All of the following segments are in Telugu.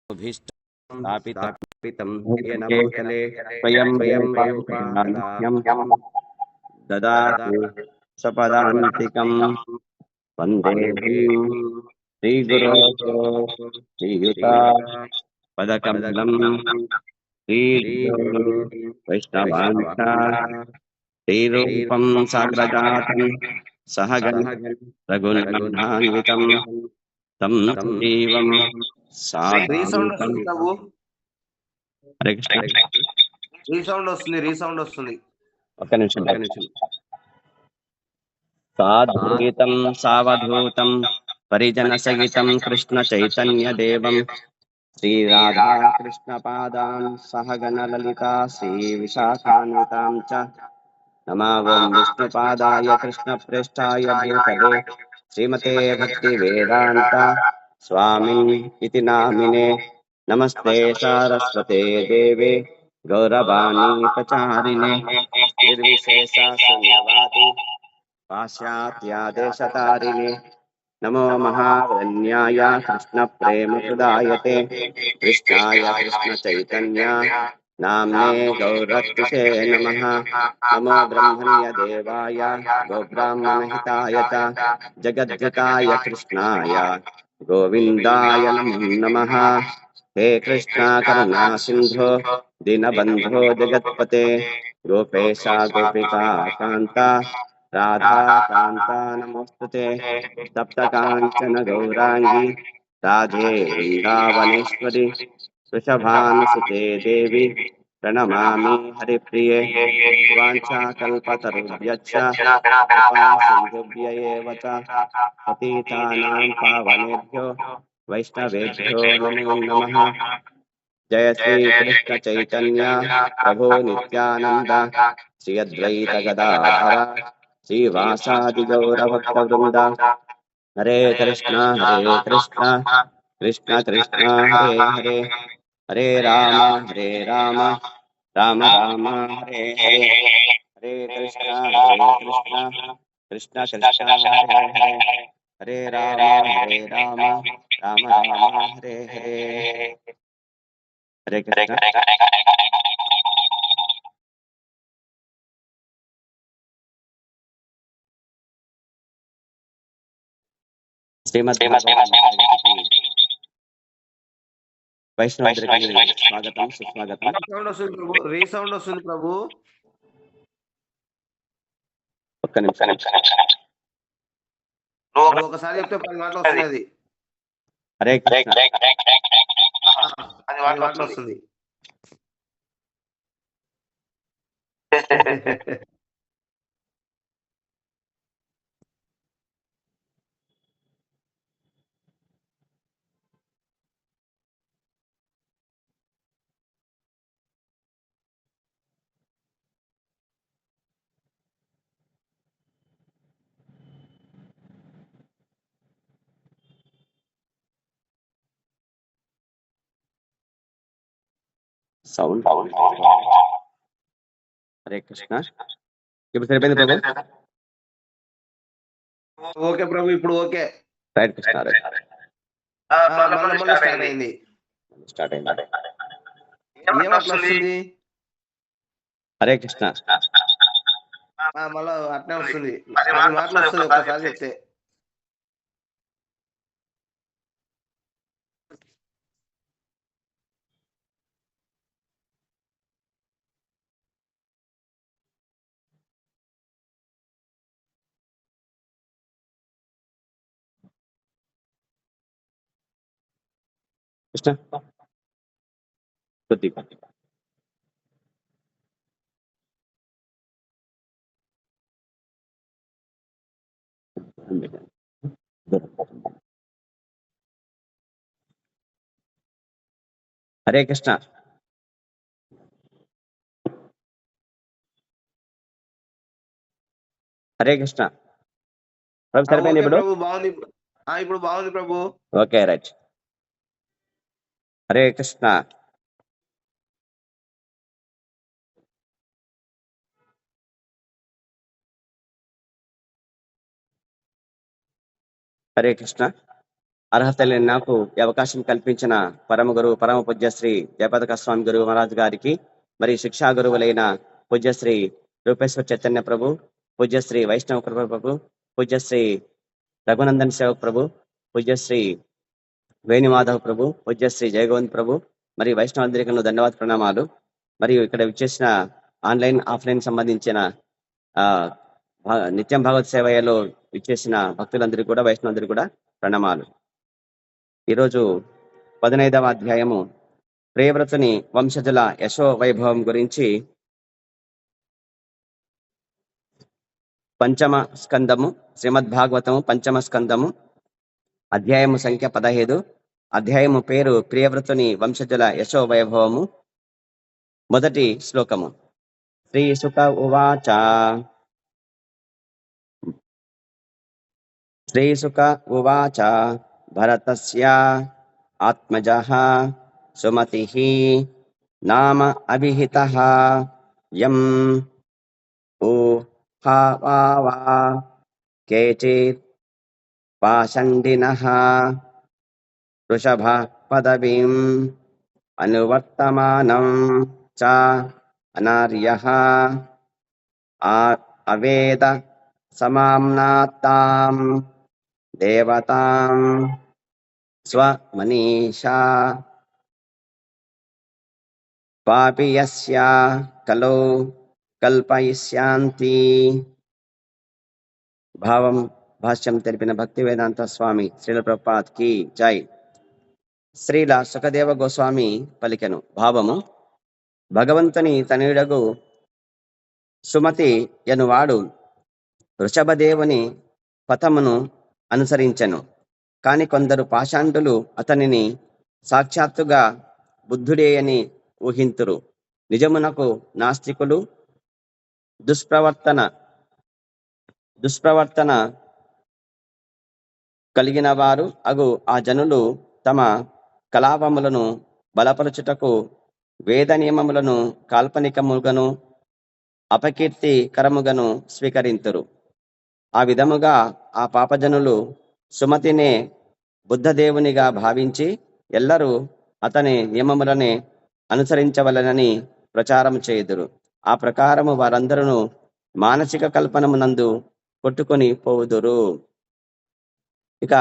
स्थापितं येन भूतले स्वयं रूपकदा ददातु सपदान्तिकं वन्दे श्रीगुरो श्रीयुता पदकमलं श्रीगुरो वैष्णवांसा श्रीरूपं साग्रजातं सहगण रघुनन्दान्वितं तं सजीवं రీసౌండ్ साद्वैतं వస్తుంది ప్రభు, హరే కృష్ణ. రీసౌండ్ వస్తుంది. ఒక్క నిమిషం. సాద్వైతం సావధూతం పరిజన సహితం కృష్ణ చైతన్య దేవం శ్రీ రాధా కృష్ణ పాదాన్ సహగణ లలితా శ్రీ విశాఖాన్వితాం చ నమో ఓం విష్ణుపాదాయ కృష్ణ ప్రేష్ఠాయ భూతలే శ్రీమతే భక్తి వేదాంత స్వామిన్ ఇతి నామినే నమస్తే సారస్వతే దేవే గౌరవాణి ప్రచారిణే నిర్విశేష శూన్యవాది पाश्चात्यादेशतारिणे नमो महावन्याय कृष्ण प्रेम प्रदायते कृष्णाय कृष्ण चैतन्य नाम्ने गौरत्से नमः नमो ब्रह्मण्य देवाय गोब्राह्मणहिताय च जगद्गताय कृष्णाय गोविन्दाय नमो नमः। हे कृष्णा करुणा सिन्धो दीनबन्धो जगत्पते गोपेशा गोपिका कान्ता राधा कांता नमोस्तुते सप्तकांचन गौरांगी राधे वृंदावनेश्वरी वृषभानुसुते देवी प्रणमामि हरिप्रिये वाञ्छाकल्पतरुभ्यश्च कृपा सिन्धुभ्य एव च पतितानां पावनेभ्यो वैष्णवेभ्यो नमो नमः। जय श्री कृष्ण चैतन्य प्रभु नित्यानंद श्री अद्वैत गदाधर श्रीवासादि गौरभक्तवृंद हरे कृष्ण कृष्ण कृष्ण हरे हरे हरे राम राम राम हरे हरे हरे कृष्ण कृष्ण कृष्ण हरे हरे हरे राम राम राम हरे हरे हरे कृष्ण। శ్రీమద్ వైష్ణవులందరికీ స్వాగతం సుస్వాగతం. రీసౌండ్ వస్తుంది ప్రభు. ఒక్క నిమిషం. నువ్వు ఒకసారి చెప్తే 10 మాటలు వస్తుంది. అది హరే కృష్ణ. 10 మాటలు వస్తుంది. సౌండ్. హరే కృష్ణ. ఇప్పుడు సరిపోయింది ప్రభు. ఓకే ప్రభు, ఇప్పుడు ఓకే. రైట్ కృష్ణ. మళ్ళీ స్టార్ట్ అయింది. ఏమొస్తుంది? హరే కృష్ణ. మళ్ళీ అట్నే వస్తుంది. 10 మాటలు వస్తుంది ఒకసారి చెప్తే. కృష్ణ కొద్ది హరే కృష్ణ. హరే కృష్ణ. ప్రభు సరిపోయింది ఇప్పుడు. బాగుంది. ఇప్పుడు బాగుంది ప్రభు. Okay right. హరే కృష్ణ. హరే కృష్ణ. అర్హత లేని నాకు ఈ అవకాశం కల్పించిన పరమ గురువు పరమ పూజ్యశ్రీ జయపదక స్వామి గురువు మహారాజ్ గారికి, మరి శిక్షా గురువులైన పూజ్యశ్రీ రూపేశ్వర చైతన్య ప్రభు, పూజ్యశ్రీ వైష్ణవ ప్రభు, పూజ్యశ్రీ రఘునందన్ సేవక్ ప్రభు, పూజ్యశ్రీ వేణుమాధవ్ ప్రభు, పూజ్యశ్రీ జయగోవింద్ ప్రభు, మరి వైష్ణవాందరికను ధన్యవాద ప్రణామాలు. మరియు ఇక్కడ విచ్చేసిన ఆన్లైన్ ఆఫ్లైన్ సంబంధించిన నిత్యం భగవత్ సేవలో విచ్చేసిన భక్తులందరికీ కూడా వైష్ణవులందరికీ కూడా ప్రణామాలు. ఈరోజు 15వ అధ్యాయము ప్రియవ్రతుని వంశజుల యశో వైభవం గురించి పంచమ స్కందము, శ్రీమద్ భాగవతము పంచమ స్కందము, అధ్యాయము సంఖ్య 15. అధ్యాయము పేరు ప్రియవ్రతుని వంశజుల యశో వైభవము. మొదటి శ్లోకము. శ్రీసుక ఉవాచ. శ్రీసుక ఉవాచ భరతస్య ఆత్మజః సుమతిః నామ అభిహితః యం ఊహావా కేచిత్ పాషండినః వృషభ పదవీం అనువర్తమానం చ అనార్యః అవేద సమామ్నాతాం దేవతాం స్వమనీషా పాపియస్య కలో కల్పయిష్యాంతి. భాష్యం తెలిపిన భక్తి వేదాంత స్వామి శ్రీల ప్రభుపాద్ కి జై. శ్రీల సుఖదేవ గోస్వామి పలికెను. భావము. భగవంతుని తనయుడగు సుమతి యనువాడు వృషభదేవుని పథమును అనుసరించెను. కాని కొందరు పాషాండులు అతనిని సాక్షాత్తుగా బుద్ధుడే అని ఊహింతురు. నిజమునకు నాస్తికులు దుష్ప్రవర్తన కలిగిన వారు అగు ఆ జనులు తమ కలాపములను బలపరచుటకు వేద నియమములను కాల్పనికముగను అపకీర్తికరముగను స్వీకరింతురు. ఆ విధముగా ఆ పాపజనులు సుమతినే బుద్ధదేవునిగా భావించి ఎల్లరూ అతని నియమములనే అనుసరించవలనని ప్రచారం చేయుదురు. ఆ ప్రకారము వారందరూ మానసిక కల్పనమునందు కొట్టుకొని పోవుదురు. ఇక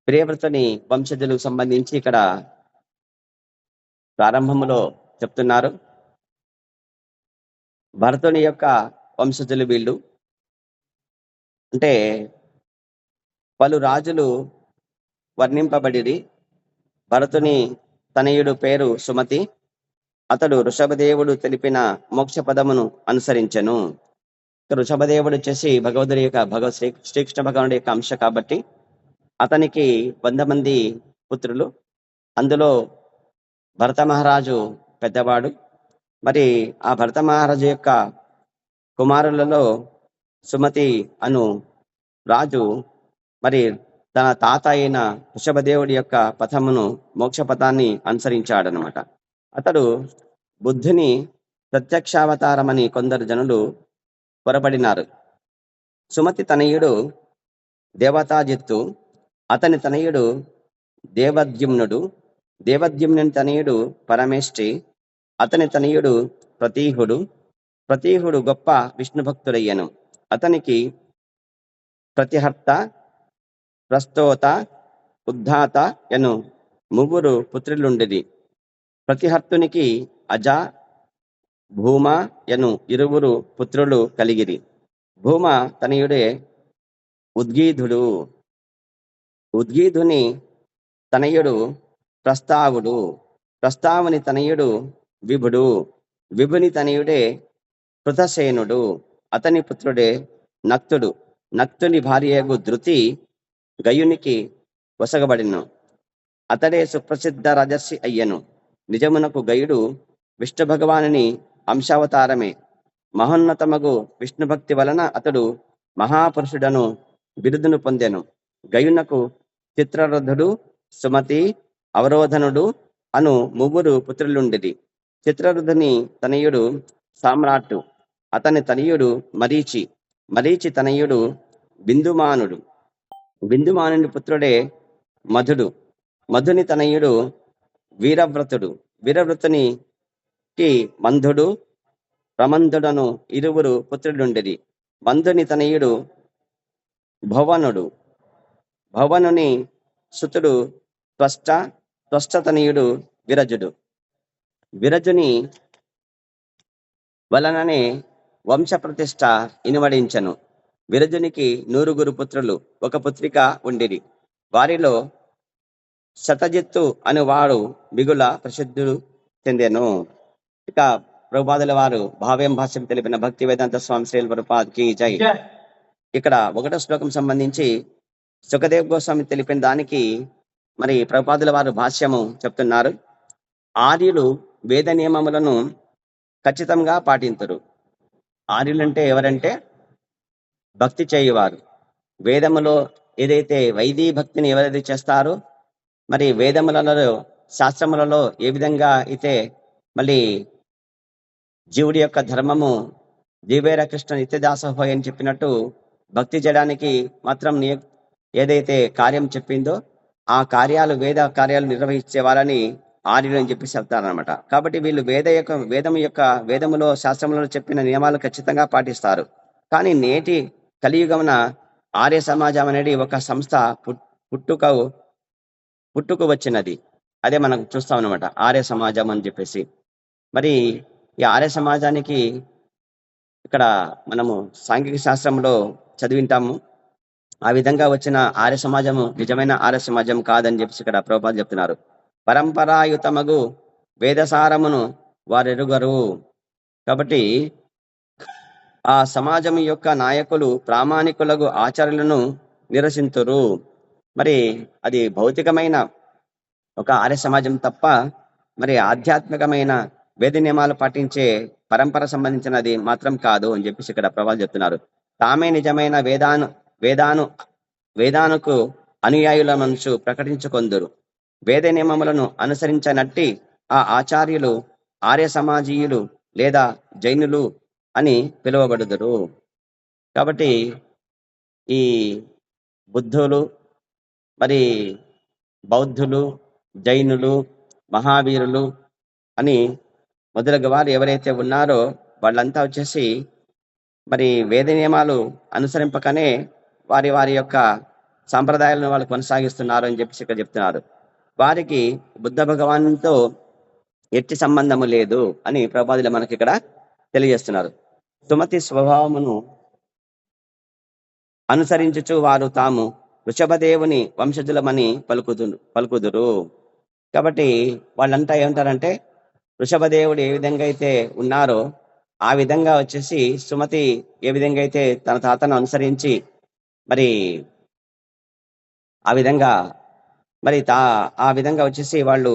ప్రియవ్రతుని వంశజులకు సంబంధించి ఇక్కడ ప్రారంభములో చెప్తున్నారు. భరతుని యొక్క వంశజులు వీళ్ళు. అంటే పలు రాజులు వర్ణింపబడిరి. భరతుని తనయుడు పేరు సుమతి. అతడు వృషభదేవుడు తెలిపిన మోక్ష పదమును అనుసరించెను. వృషభదేవుడు వచ్చేసి భగవదుడి యొక్క శ్రీకృష్ణ భగవానుడి యొక్క అంశ కాబట్టి అతనికి 100 మంది పుత్రులు. అందులో భరత మహారాజు పెద్దవాడు. మరి ఆ భరత మహారాజు యొక్క కుమారులలో సుమతి అను రాజు మరి తన తాత అయిన వృషభదేవుడి యొక్క పథమును మోక్ష పథాన్ని అనుసరించాడనమాట. అతడు బుద్ధుని ప్రత్యక్షావతారమని కొందరు జనులు పొరబడినారు. సుమతి తనయుడు దేవతాజిత్తు, అతని తనయుడు దేవద్యుమ్నుడు, దేవద్యుమ్నుని తనయుడు పరమేష్టి, అతని తనయుడు ప్రతీహుడు గొప్ప విష్ణు భక్తుడయ్యను. అతనికి ప్రతిహర్త, ప్రస్తోత, ఉద్ధాత ఎను 3 పుత్రులుండిరి. ప్రతిహర్తునికి అజ, భూమ ఎను 2 పుత్రులు కలిగిరి. భూమ తనయుడే ఉద్గీధుడు, ఉద్గీధుని తనయుడు ప్రస్తావుడు, ప్రస్తావుని తనయుడు విభుడు, విభుని తనయుడే పృథసేనుడు, అతని పుత్రుడే నక్తుడు. నక్తుని భార్యగు ధృతి గయునికి వసగబడిను. అతడే సుప్రసిద్ధ రాజర్షి అయ్యను. నిజమునకు గయుడు విష్ణు భగవానుని అంశావతారమే. మహోన్నతమగు విష్ణు భక్తి వలన అతడు మహాపురుషుడను బిరుదును పొందెను. గయునకు చిత్రరథుడు, సుమతి, అవరోధనుడు అను 3 పుత్రులుండిరి. చిత్రరథుని తనయుడు సామ్రాట్టు, అతని తనయుడు మరీచి, మరీచి తనయుడు బిందుమానుడు, బిందుమానుని పుత్రుడే మధుడు. మధుని తనయుడు వీరవ్రతుడు. వీరవ్రతునికి మంధుడు ప్రమందుడను ఇరువురు పుత్రులుండిరి. మంధుని తనయుడు భవనుడు. భవనుని సుతుడు త్వష్ట. త్వష్ట తనయుడు విరజుడు. విరజుని వలననే వంశ ప్రతిష్ట ఇనుమడించను. విరజునికి 100 పుత్రులు, 1 పుత్రిక ఉండిరి. వారిలో శతజిత్తు అను వాడు మిగుల ప్రసిద్ధుడు చెందెను. ఇక ప్రభుపాదుల వారు భావ్యం భాష్యం తెలిపిన భక్తి వేదాంత స్వామి శ్రీల ప్రభుపాద్కి జై. ఇక్కడ 1వ శ్లోకం సంబంధించి సుఖదేవ్ గోస్వామి తెలిపిన దానికి మరి ప్రభుపాదుల వారు భాష్యము చెప్తున్నారు. ఆర్యులు వేద నియమములను ఖచ్చితంగా పాటింతురు. ఆర్యులంటే ఎవరంటే భక్తి చేయువారు. వేదములో ఏదైతే వైదీ భక్తిని ఎవరైతే చేస్తారో, మరి వేదములలో శాస్త్రములలో ఏ విధంగా అయితే మళ్ళీ జీవుడి యొక్క ధర్మము జీవేర కృష్ణ నిత్యదాసహోయ్ అని చెప్పినట్టు భక్తి చేయడానికి మాత్రం ఏదైతే కార్యం చెప్పిందో ఆ కార్యాలు వేద కార్యాలు నిర్వహించే వాళ్ళని ఆర్యులు అని చెప్పి చెప్తారనమాట. కాబట్టి వీళ్ళు వేదములో శాస్త్రములలో చెప్పిన నియమాలు ఖచ్చితంగా పాటిస్తారు. కానీ నేటి కలియుగమున ఆర్య సమాజం అనేది ఒక సంస్థ పుట్టుకు వచ్చినది. అదే మనం చూస్తాం అనమాట, ఆర్య సమాజం అని చెప్పేసి. మరి ఈ ఆర్య సమాజానికి ఇక్కడ మనము సాంఘిక శాస్త్రంలో చదివింటాము. ఆ విధంగా వచ్చిన ఆర్య సమాజము నిజమైన ఆర్య సమాజం కాదని చెప్పేసి ఇక్కడ ప్రభుపాద చెప్తున్నారు. పరంపరాయుతమగు వేదసారమును వారెరుగరు. కాబట్టి ఆ సమాజం యొక్క నాయకులు ప్రామాణికులకు ఆచార్యులను నిరసింతురు. మరి అది భౌతికమైన ఒక ఆర్య సమాజం తప్ప మరి ఆధ్యాత్మికమైన వేద నియమాలు పాటించే పరంపర సంబంధించినది మాత్రం కాదు అని చెప్పేసి ఇక్కడ ప్రభుపాద చెప్తున్నారు. తామే నిజమైన వేదానుకు అనుయాయుల మనసు ప్రకటించుకొందురు. వేద నియమములను అనుసరించనట్టి ఆ ఆచార్యులు ఆర్య సమాజీయులు లేదా జైనులు అని పిలువబడుదురు. కాబట్టి ఈ బుద్ధులు, మరి బౌద్ధులు, జైనులు, మహావీరులు అని మొదలగు వారు ఎవరైతే ఉన్నారో వాళ్ళంతా వచ్చేసి మరి వేద నియమాలు అనుసరింపకనే వారి యొక్క సాంప్రదాయాలను వాళ్ళు కొనసాగిస్తున్నారు అని చెప్పేసి ఇక్కడ చెప్తున్నారు. వారికి బుద్ధ భగవానుతో ఎట్టి సంబంధము లేదు అని ప్రభుపాదులు మనకి ఇక్కడ తెలియజేస్తున్నారు. సుమతి స్వభావమును అనుసరించుచు వారు తాము వృషభదేవుని వంశజులమని పలుకుదురు. కాబట్టి వాళ్ళంతా ఏమంటారంటే వృషభదేవుడు ఏ విధంగా అయితే ఉన్నారో ఆ విధంగా వచ్చేసి సుమతి ఏ విధంగా అయితే తన తాతను అనుసరించి మరి ఆ విధంగా వచ్చేసి వాళ్ళు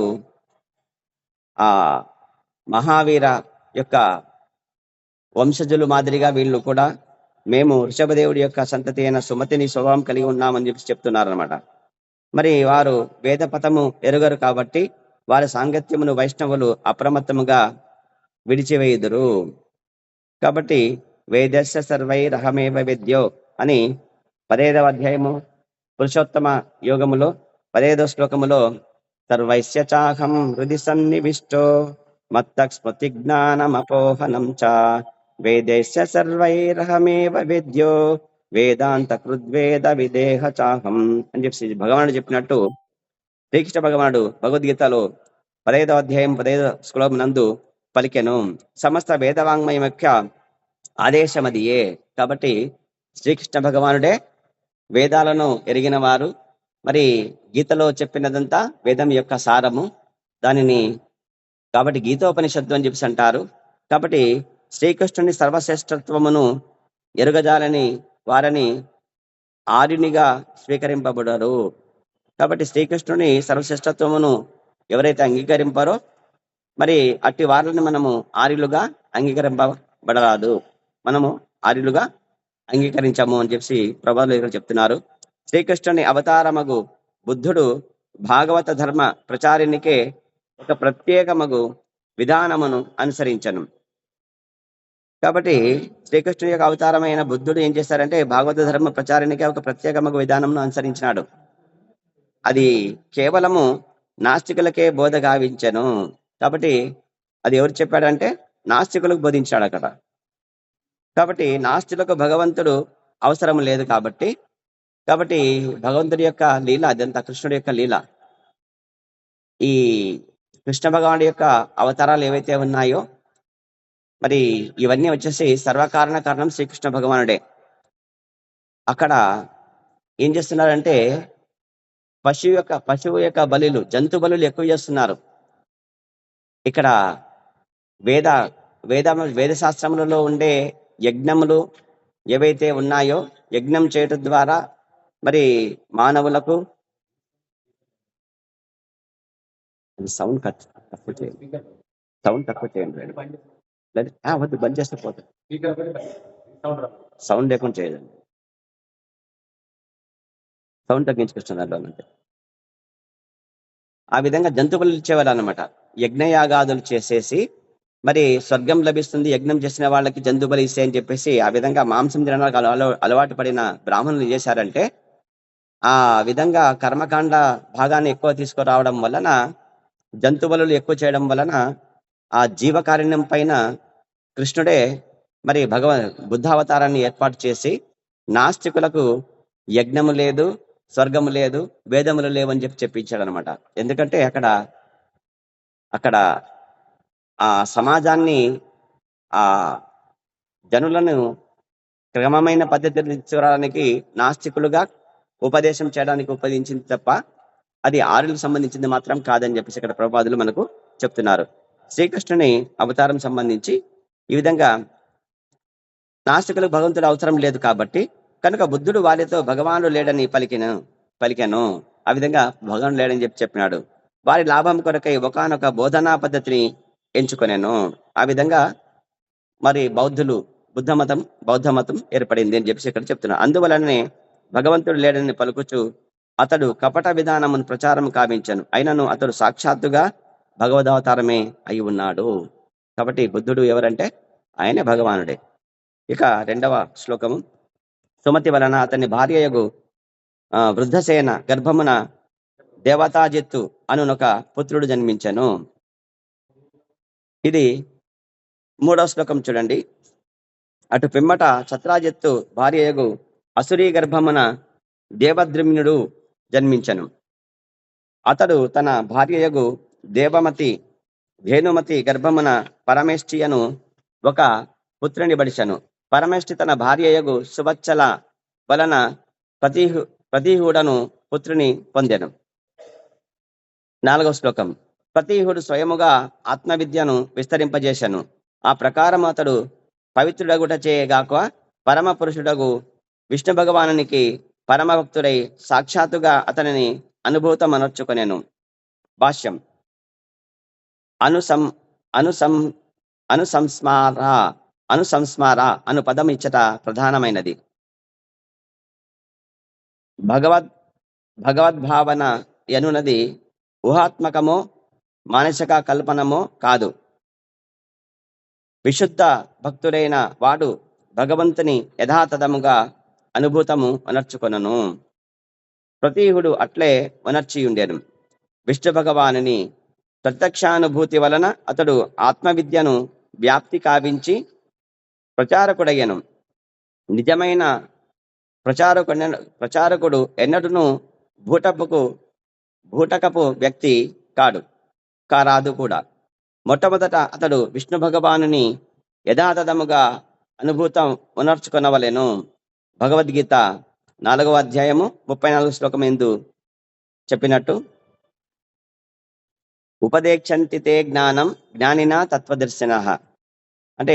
ఆ మహావీర యొక్క వంశజులు మాదిరిగా వీళ్ళు కూడా మేము వృషభదేవుడి యొక్క సంతతి అయిన సుమతిని స్వభావం కలిగి ఉన్నామని చెప్పి చెప్తున్నారనమాట. మరి వారు వేద పథము ఎరుగరు కాబట్టి వారి సాంగత్యమును వైష్ణవులు అప్రమత్తముగా విడిచివేయుదురు. కాబట్టి వేదస్య సర్వైరహమేవ వేద్యో అని 15వ అధ్యాయము పురుషోత్తమ యోగములో 15వ శ్లోకములో సర్వైస్య చాహం హృది సన్నివిష్టో మత్త స్మృతి జ్ఞానమపోహనం చ వేదస్య సర్వైరహమేవ వేద్యో వేదాంత కృద్వేద విదేహ చాహం అని చెప్పి భగవానుడు చెప్పినట్టు శ్రీకృష్ణ భగవానుడు భగవద్గీతలో 15వ అధ్యాయం 15వ శ్లోకం నందు పలికెను. సమస్త వేదవాంగ్మయం యొక్క ఆదేశమదియే. కాబట్టి శ్రీకృష్ణ భగవానుడే వేదాలను ఎరిగిన వారు. మరి గీతలో చెప్పినదంతా వేదం యొక్క సారము. దానిని కాబట్టి గీతోపనిషత్తు అని చెప్పి అంటారు. కాబట్టి శ్రీకృష్ణుని సర్వశ్రేష్ఠత్వమును ఎరుగజాలని వారిని ఆర్యునిగా స్వీకరింపబడరు. కాబట్టి శ్రీకృష్ణుని సర్వశ్రేష్ఠత్వమును ఎవరైతే అంగీకరింపారో మరి అట్టి వారిని మనము ఆర్యులుగా అంగీకరింపబడరాదు. మనము ఆర్యులుగా అంగీకరించాము అని చెప్పి ప్రభువులు ఇక్కడ చెప్తున్నారు. శ్రీకృష్ణుని అవతారమగు బుద్ధుడు భాగవత ధర్మ ప్రచారినికే ఒక ప్రత్యేకమగు విధానమును అనుసరించను. కాబట్టి శ్రీకృష్ణుడి యొక్క అవతారమైన బుద్ధుడు ఏం చేశారంటే భాగవత ధర్మ ప్రచారానికి ఒక ప్రత్యేకమైన విధానంను అనుసరించినాడు. అది కేవలము నాస్తికులకే బోధ గావించెను. కాబట్టి అది ఎవరు చెప్పాడంటే నాస్తికులకు బోధించాడు అక్కడ. కాబట్టి నాస్తికులకు భగవంతుడు అవసరం లేదు కాబట్టి భగవంతుడి యొక్క లీల అదంతా కృష్ణుడి యొక్క లీల. ఈ కృష్ణ భగవానుడి యొక్క అవతారాలు ఏవైతే ఉన్నాయో మరి ఇవన్నీ వచ్చేసి సర్వకారణ కారణం శ్రీకృష్ణ భగవానుడే. అక్కడ ఏం చేస్తున్నారంటే పశువు యొక్క బలులు, జంతు బలులు ఎక్కువ చేస్తున్నారు. ఇక్కడ వేద శాస్త్రములలో ఉండే యజ్ఞములు ఏవైతే ఉన్నాయో యజ్ఞం చేయటం ద్వారా మరి మానవులకు సౌండ్ తక్కువ చేయండి. వద్దు, బంద్ చేస్తే పోతుంది. సౌండ్ లేకుండా చేయదండి, సౌండ్ తగ్గించుకొస్తున్నారు అంటే. ఆ విధంగా జంతువులు ఇచ్చేవాళ్ళు అనమాట. యజ్ఞయాగాదులు చేసేసి మరి స్వర్గం లభిస్తుంది యజ్ఞం చేసిన వాళ్ళకి జంతు బలి ఇస్తే అని చెప్పేసి ఆ విధంగా మాంసం తినడానికి అలవాటు పడిన బ్రాహ్మణులు చేశారంటే ఆ విధంగా కర్మకాండ భాగాన్ని ఎక్కువ తీసుకురావడం వలన, జంతు బలులు ఎక్కువ చేయడం వలన ఆ జీవకారుణ్యం పైన కృష్ణుడే మరి బుద్ధావతారాన్ని ఏర్పాటు చేసి నాస్తికులకు యజ్ఞము లేదు, స్వర్గము లేదు, వేదములు లేవని చెప్పించాడు అనమాట. ఎందుకంటే అక్కడ ఆ సమాజాన్ని, ఆ జనులను క్రమమైన పద్ధతిని తీసుకురావడానికి నాస్తికులుగా ఉపదేశం చేయడానికి ఉపయోగించింది తప్ప అది ఆర్యులకు సంబంధించింది మాత్రం కాదని చెప్పేసి ఇక్కడ ప్రభుపాదులు మనకు చెప్తున్నారు. శ్రీకృష్ణుని అవతారం సంబంధించి ఈ విధంగా నాస్తికులకు భగవంతుడు అవసరం లేదు కాబట్టి కనుక బుద్ధుడు వారితో భగవానుడు లేడని పలికెను. ఆ విధంగా భగవానుడు లేడని చెప్పినాడు. వారి లాభం కొరకై ఒకానొక బోధనా పద్ధతిని ఎంచుకొనేను. ఆ విధంగా మరి బౌద్ధ మతం ఏర్పడింది అని చెప్పేసి ఇక్కడ చెప్తున్నాడు. అందువలనే భగవంతుడు లేడని పలుకుచు అతడు కపట విధానమును ప్రచారం కావించను, అయినను అతడు సాక్షాత్తుగా భగవదవతారమే అయి ఉన్నాడు. కాబట్టి బుద్ధుడు ఎవరంటే ఆయనే భగవానుడే. ఇక 2వ శ్లోకము, సుమతి వలన అతని భార్యయగు వృద్ధసేన గర్భమున దేవతాజిత్తు అనునొక పుత్రుడు జన్మించెను. ఇది 3వ శ్లోకం చూడండి. అటు పిమ్మట ఛత్రాజిత్తు భార్యయగు అసురీ గర్భమున దేవద్రుమ్నుడు జన్మించెను. అతడు తన భార్యయగు ధేనుమతి గర్భమున పరమేష్ఠియను ఒక పుత్రుని బడిచెను. పరమేష్ఠి తన భార్యయగు సువచ్చల వలన ప్రతిహుడను పుత్రుని పొందెను. 4వ శ్లోకం, ప్రతిహుడు స్వయముగా ఆత్మవిద్యను విస్తరింపజేశాను. ఆ ప్రకారం అతడు పవిత్రుడగుటచే గాక పరమ పురుషుడగు విష్ణు భగవానునికి పరమభక్తుడై సాక్షాత్తుగా అతనిని అనుభూతమనర్చుకొనెను. భాష్యం, అనుసంస్మార అను పదం ఇచ్చట ప్రధానమైనది. భగవద్భావన ఎనున్నది ఊహాత్మకమో మానసిక కల్పనమో కాదు. విశుద్ధ భక్తుడైన వాడు భగవంతుని యథాతథముగా అనుభూతము అనర్చుకొనను. ప్రతిహుడు అట్లే వనర్చియుండెను. విష్ణు భగవానుని ప్రత్యక్షానుభూతి వలన అతడు ఆత్మవిద్యను వ్యాప్తి కావించి ప్రచారకుడయ్యను. నిజమైన ప్రచారకుడు ఎన్నడూను భూటకపు వ్యక్తి కారాదు కూడా. మొట్టమొదట అతడు విష్ణు భగవానుని యథాతథముగా అనుభూతం ఉనర్చుకొనవలెను. భగవద్గీత 4వ అధ్యాయము 34వ శ్లోకం ఎందు చెప్పినట్టు, ఉపదేక్షంతి తే జ్ఞానం జ్ఞానినా తత్వదర్శినః అంటే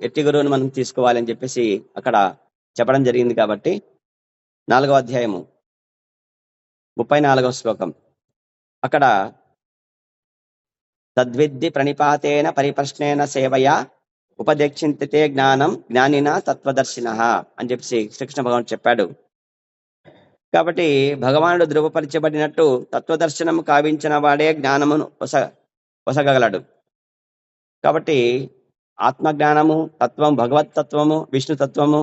ఎట్టి గురువుని మనం తీసుకోవాలని చెప్పేసి అక్కడ చెప్పడం జరిగింది. కాబట్టి 4వ అధ్యాయము 34వ శ్లోకం అక్కడ తద్విద్ధి ప్రణిపాతేన పరిప్రశ్నేన సేవయా ఉపదేక్షింతే జ్ఞానం జ్ఞానినా తత్వదర్శినః అని చెప్పేసి శ్రీకృష్ణ భగవానుడు చెప్పాడు. కాబట్టి భగవానుడు ధృవపరచబడినట్టు తత్వదర్శనం కావించిన వాడే జ్ఞానమును పొసగలడు. కాబట్టి ఆత్మజ్ఞానము, తత్వం, భగవత్ తత్వము, విష్ణు తత్వము,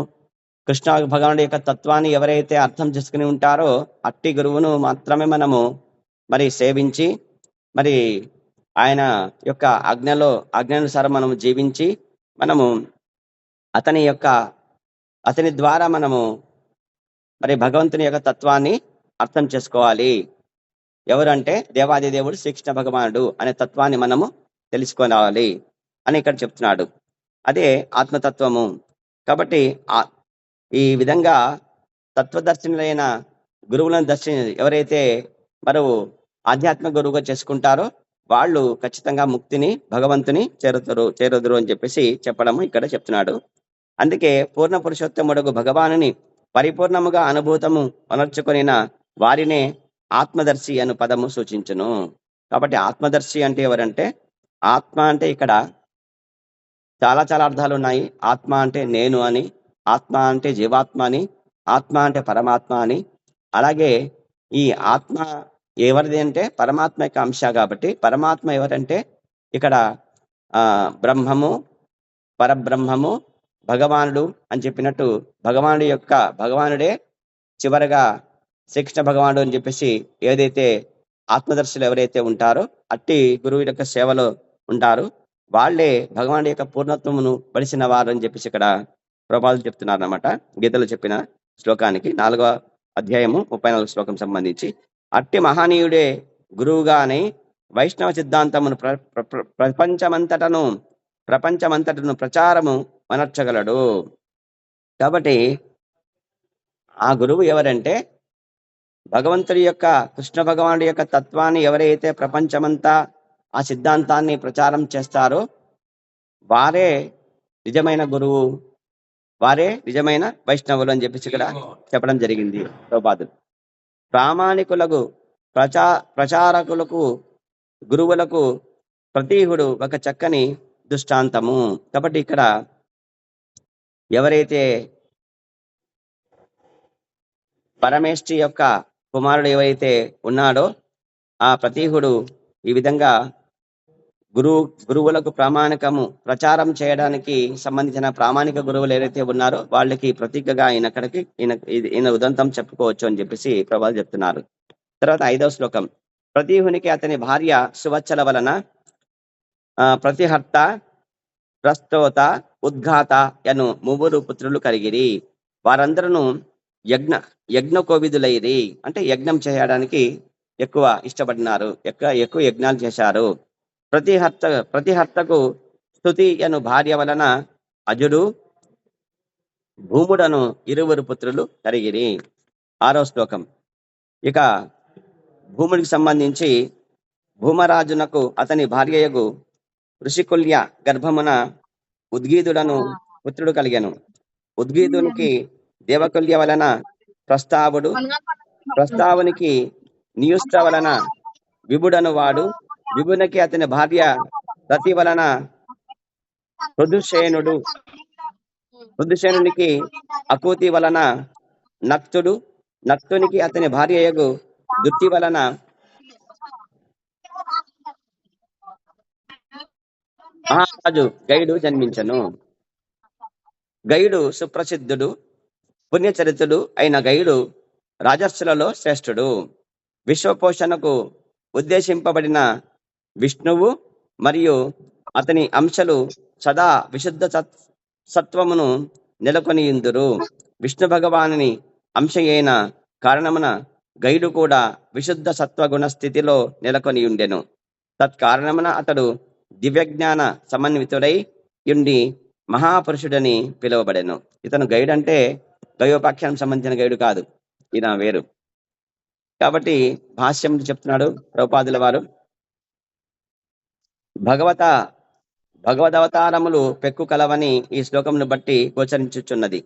కృష్ణ భగవానుడి యొక్క తత్వాన్ని ఎవరైతే అర్థం చేసుకుని ఉంటారో అట్టి గురువును మాత్రమే మనము మరి సేవించి మరి ఆయన యొక్క ఆజ్ఞానుసారం మనము జీవించి మనము అతని ద్వారా మనము మరి భగవంతుని యొక్క తత్వాన్ని అర్థం చేసుకోవాలి. ఎవరంటే దేవాది దేవుడు శ్రీకృష్ణ భగవానుడు అనే తత్వాన్ని మనము తెలుసుకోవాలి అని ఇక్కడ చెప్తున్నాడు. అదే ఆత్మతత్వము. కాబట్టి ఈ విధంగా తత్వదర్శనులైన గురువులను ఎవరైతే మరో ఆధ్యాత్మిక గురువుగా చేసుకుంటారో వాళ్ళు ఖచ్చితంగా ముక్తిని, భగవంతుని చేరుదురు అని చెప్పేసి చెప్పడము ఇక్కడ చెప్తున్నాడు. అందుకే పూర్ణ పురుషోత్తముడుగు భగవానుని పరిపూర్ణముగా అనుభూతము అనర్చుకొనిన వారినే ఆత్మదర్శి అను పదము సూచించును. కాబట్టి ఆత్మదర్శి అంటే ఎవరంటే, ఆత్మ అంటే ఇక్కడ చాలా చాలా అర్థాలు ఉన్నాయి. ఆత్మ అంటే నేను అని, ఆత్మ అంటే జీవాత్మ అని, ఆత్మ అంటే పరమాత్మ అని. అలాగే ఈ ఆత్మ ఎవరిది అంటే పరమాత్మ యొక్క అంశ. కాబట్టి పరమాత్మ ఎవరంటే ఇక్కడ బ్రహ్మము, పరబ్రహ్మము, భగవానుడు అని చెప్పినట్టు భగవానుడే చివరగా శ్రీకృష్ణ భగవానుడు అని చెప్పేసి ఏదైతే ఆత్మదర్శులు ఎవరైతే ఉంటారో అట్టి గురువు యొక్క సేవలో ఉంటారు, వాళ్ళే భగవానుడి యొక్క పూర్ణత్వమును పడిసిన వారు అని చెప్పేసి ఇక్కడ ప్రభుపాదులు చెప్తున్నారు అన్నమాట. గీతలో చెప్పిన శ్లోకానికి 4వ అధ్యాయము 34 శ్లోకం సంబంధించి అట్టి మహనీయుడే గురువుగానే వైష్ణవ సిద్ధాంతమును ప్రపంచమంతటను ప్రచారము అనర్చగలడు. కాబట్టి ఆ గురువు ఎవరంటే భగవంతుడి యొక్క, కృష్ణ భగవానుడి యొక్క తత్వాన్ని ఎవరైతే ప్రపంచమంతా ఆ సిద్ధాంతాన్ని ప్రచారం చేస్తారో వారే నిజమైన గురువు, వారే నిజమైన వైష్ణవులు అని చెప్పేసి ఇక్కడ చెప్పడం జరిగింది ప్రభుపాదులు. ప్రామాణికులకు ప్రచారకులకు గురువులకు ప్రతీహుడు ఒక చక్కని దృష్టాంతము. కాబట్టి ఇక్కడ ఎవరైతే పరమేష్ఠి యొక్క కుమారుడు ఎవరైతే ఉన్నాడో ఆ ప్రతీహుడు ఈ విధంగా గురువులకు ప్రచారం చేయడానికి సంబంధించిన ప్రామాణిక గురువులు ఎవరైతే ఉన్నారో వాళ్ళకి ప్రతీకగా ఈయన ఉదంతం చెప్పుకోవచ్చు అని చెప్పేసి ప్రభువులు చెప్తున్నారు. తర్వాత 5వ శ్లోకం. ప్రతీహునికి అతని భార్య సువచ్చల వలన ప్రతిహర్త, ప్రస్తోత, ఉద్ఘాత అను 3 పుత్రులు కలిగిరి. వారందరూ యజ్ఞ కోవిదులైరి, అంటే యజ్ఞం చేయడానికి ఎక్కువ ఇష్టపడినారు, ఎక్కువ యజ్ఞాలు చేశారు. ప్రతిహర్తకు స్తుతి అను భార్య వలన అజుడు, భూముడను 2 పుత్రులు కలిగిరి. 6వ శ్లోకం. ఇక భూముడికి సంబంధించి భూమరాజునకు అతని భార్యయగు ఋషికుల్య గర్భమున ఉద్గీదుడను పుత్రుడు కలిగెను. ఉద్గీదునికి దేవకుల్య వలన ప్రస్తావుడు, ప్రస్తావునికి నియుష్ట వలన విభుడను వాడు, విభునికి అతని భార్య రతి వలన పృథుసేనునికి అకూతి వలన నక్తుడు, నక్తునికి అతని భార్యయగు దుర్తి వలన మహారాజు గైడు జన్మించను. గైడు సుప్రసిద్ధుడు, పుణ్యచరితుడు అయిన గైడు రాజర్షులలో శ్రేష్ఠుడు. విశ్వపోషణకు ఉద్దేశింపబడిన విష్ణువు మరియు అతని అంశలు సదా విశుద్ధ సత్వమును నెలకొనియుందురు. విష్ణు భగవానుని అంశ అయిన కారణమున గైడు కూడా విశుద్ధ సత్వగుణ స్థితిలో నెలకొనియుండెను. తత్కారణమున అతడు దివ్యజ్ఞాన సమన్వితుడై ఉండి మహాపురుషుడని పిలువబడెను. ఇతను గైడ్ అంటే గయోపాఖ్యానం సంబంధించిన గైడు కాదు, ఈయన వేరు. కాబట్టి భాష్యం చెప్తున్నాడు ప్రభుపాదుల వారు, భగవదవతారములు పెక్కు కలవని ఈ శ్లోకమును బట్టి గోచరించుచున్నది.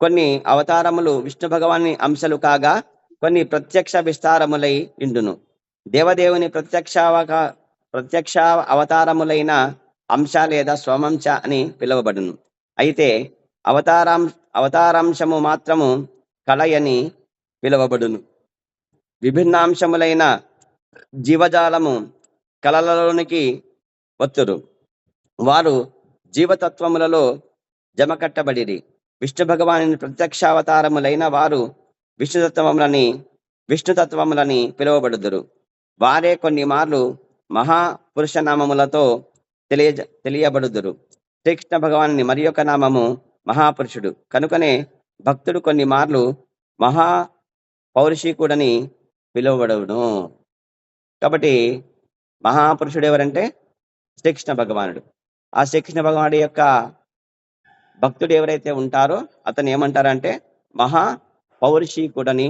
కొన్ని అవతారములు విష్ణు భగవాని అంశలు కాగా కొన్ని ప్రత్యక్ష విస్తారములై ఇండును. దేవదేవుని ప్రత్యక్ష అవతారములైన అంశ లేదా స్వమంశ అని పిలువబడును. అయితే అవతారాంశము మాత్రము కళయని పిలువబడును. విభిన్నాంశములైన జీవజాలము కళలలోనికి వత్తురు. వారు జీవతత్వములలో జమకట్టబడిరి. విష్ణు భగవాని ప్రత్యక్షావతారములైన వారు విష్ణుతత్వములని పిలువబడుదురు. వారే కొన్ని మార్లు మహాపురుష నామములతో తెలియబడుదురు. శ్రీకృష్ణ భగవాని మరి యొక్క నామము మహాపురుషుడు కనుకనే భక్తుడు కొన్ని మార్లు మహా పౌరుషికుడని పిలువబడును. కాబట్టి మహాపురుషుడు ఎవరంటే శ్రీకృష్ణ భగవానుడు. ఆ శ్రీకృష్ణ భగవానుడి యొక్క భక్తుడు ఎవరైతే ఉంటారో అతను ఏమంటారంటే మహా పౌరుషికుడని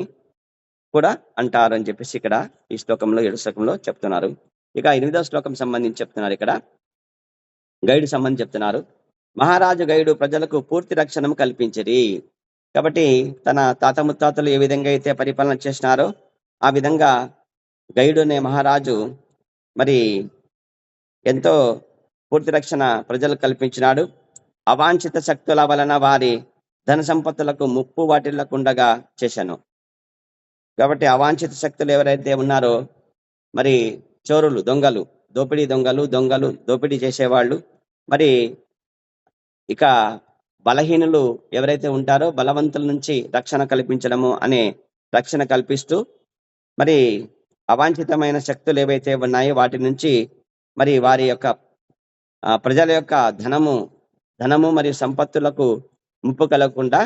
కూడా అంటారు అని చెప్పేసి ఇక్కడ ఈ శ్లోకంలో 7వ శ్లోకంలో చెప్తున్నారు. ఇక 8వ శ్లోకం సంబంధించి చెప్తున్నారు. ఇక్కడ గైడు సంబంధించి చెప్తున్నారు. మహారాజు గైడు ప్రజలకు పూర్తి రక్షణము కల్పించిరి. కాబట్టి తన తాత ముత్తాతలు ఏ విధంగా అయితే పరిపాలన చేసినారో ఆ విధంగా గైడు అనే మహారాజు మరి ఎంతో పూర్తి రక్షణ ప్రజలకు కల్పించినాడు. అవాంఛిత శక్తుల వలన వారి ధన సంపత్తులకు ముప్పు వాటిల్లకుండగా చేశాను. కాబట్టి అవాంఛిత శక్తులు ఎవరైతే ఉన్నారో మరి చోరులు, దొంగలు, దోపిడీ చేసేవాళ్ళు, మరి ఇక బలహీనులు ఎవరైతే ఉంటారో బలవంతుల నుంచి రక్షణ కల్పించడము అనే రక్షణ కల్పిస్తూ మరి అవాంఛితమైన శక్తులు ఏవైతే ఉన్నాయో వాటి నుంచి మరి వారి యొక్క ప్రజల యొక్క ధనము మరియు సంపత్తులకు ముప్పు కలగకుండా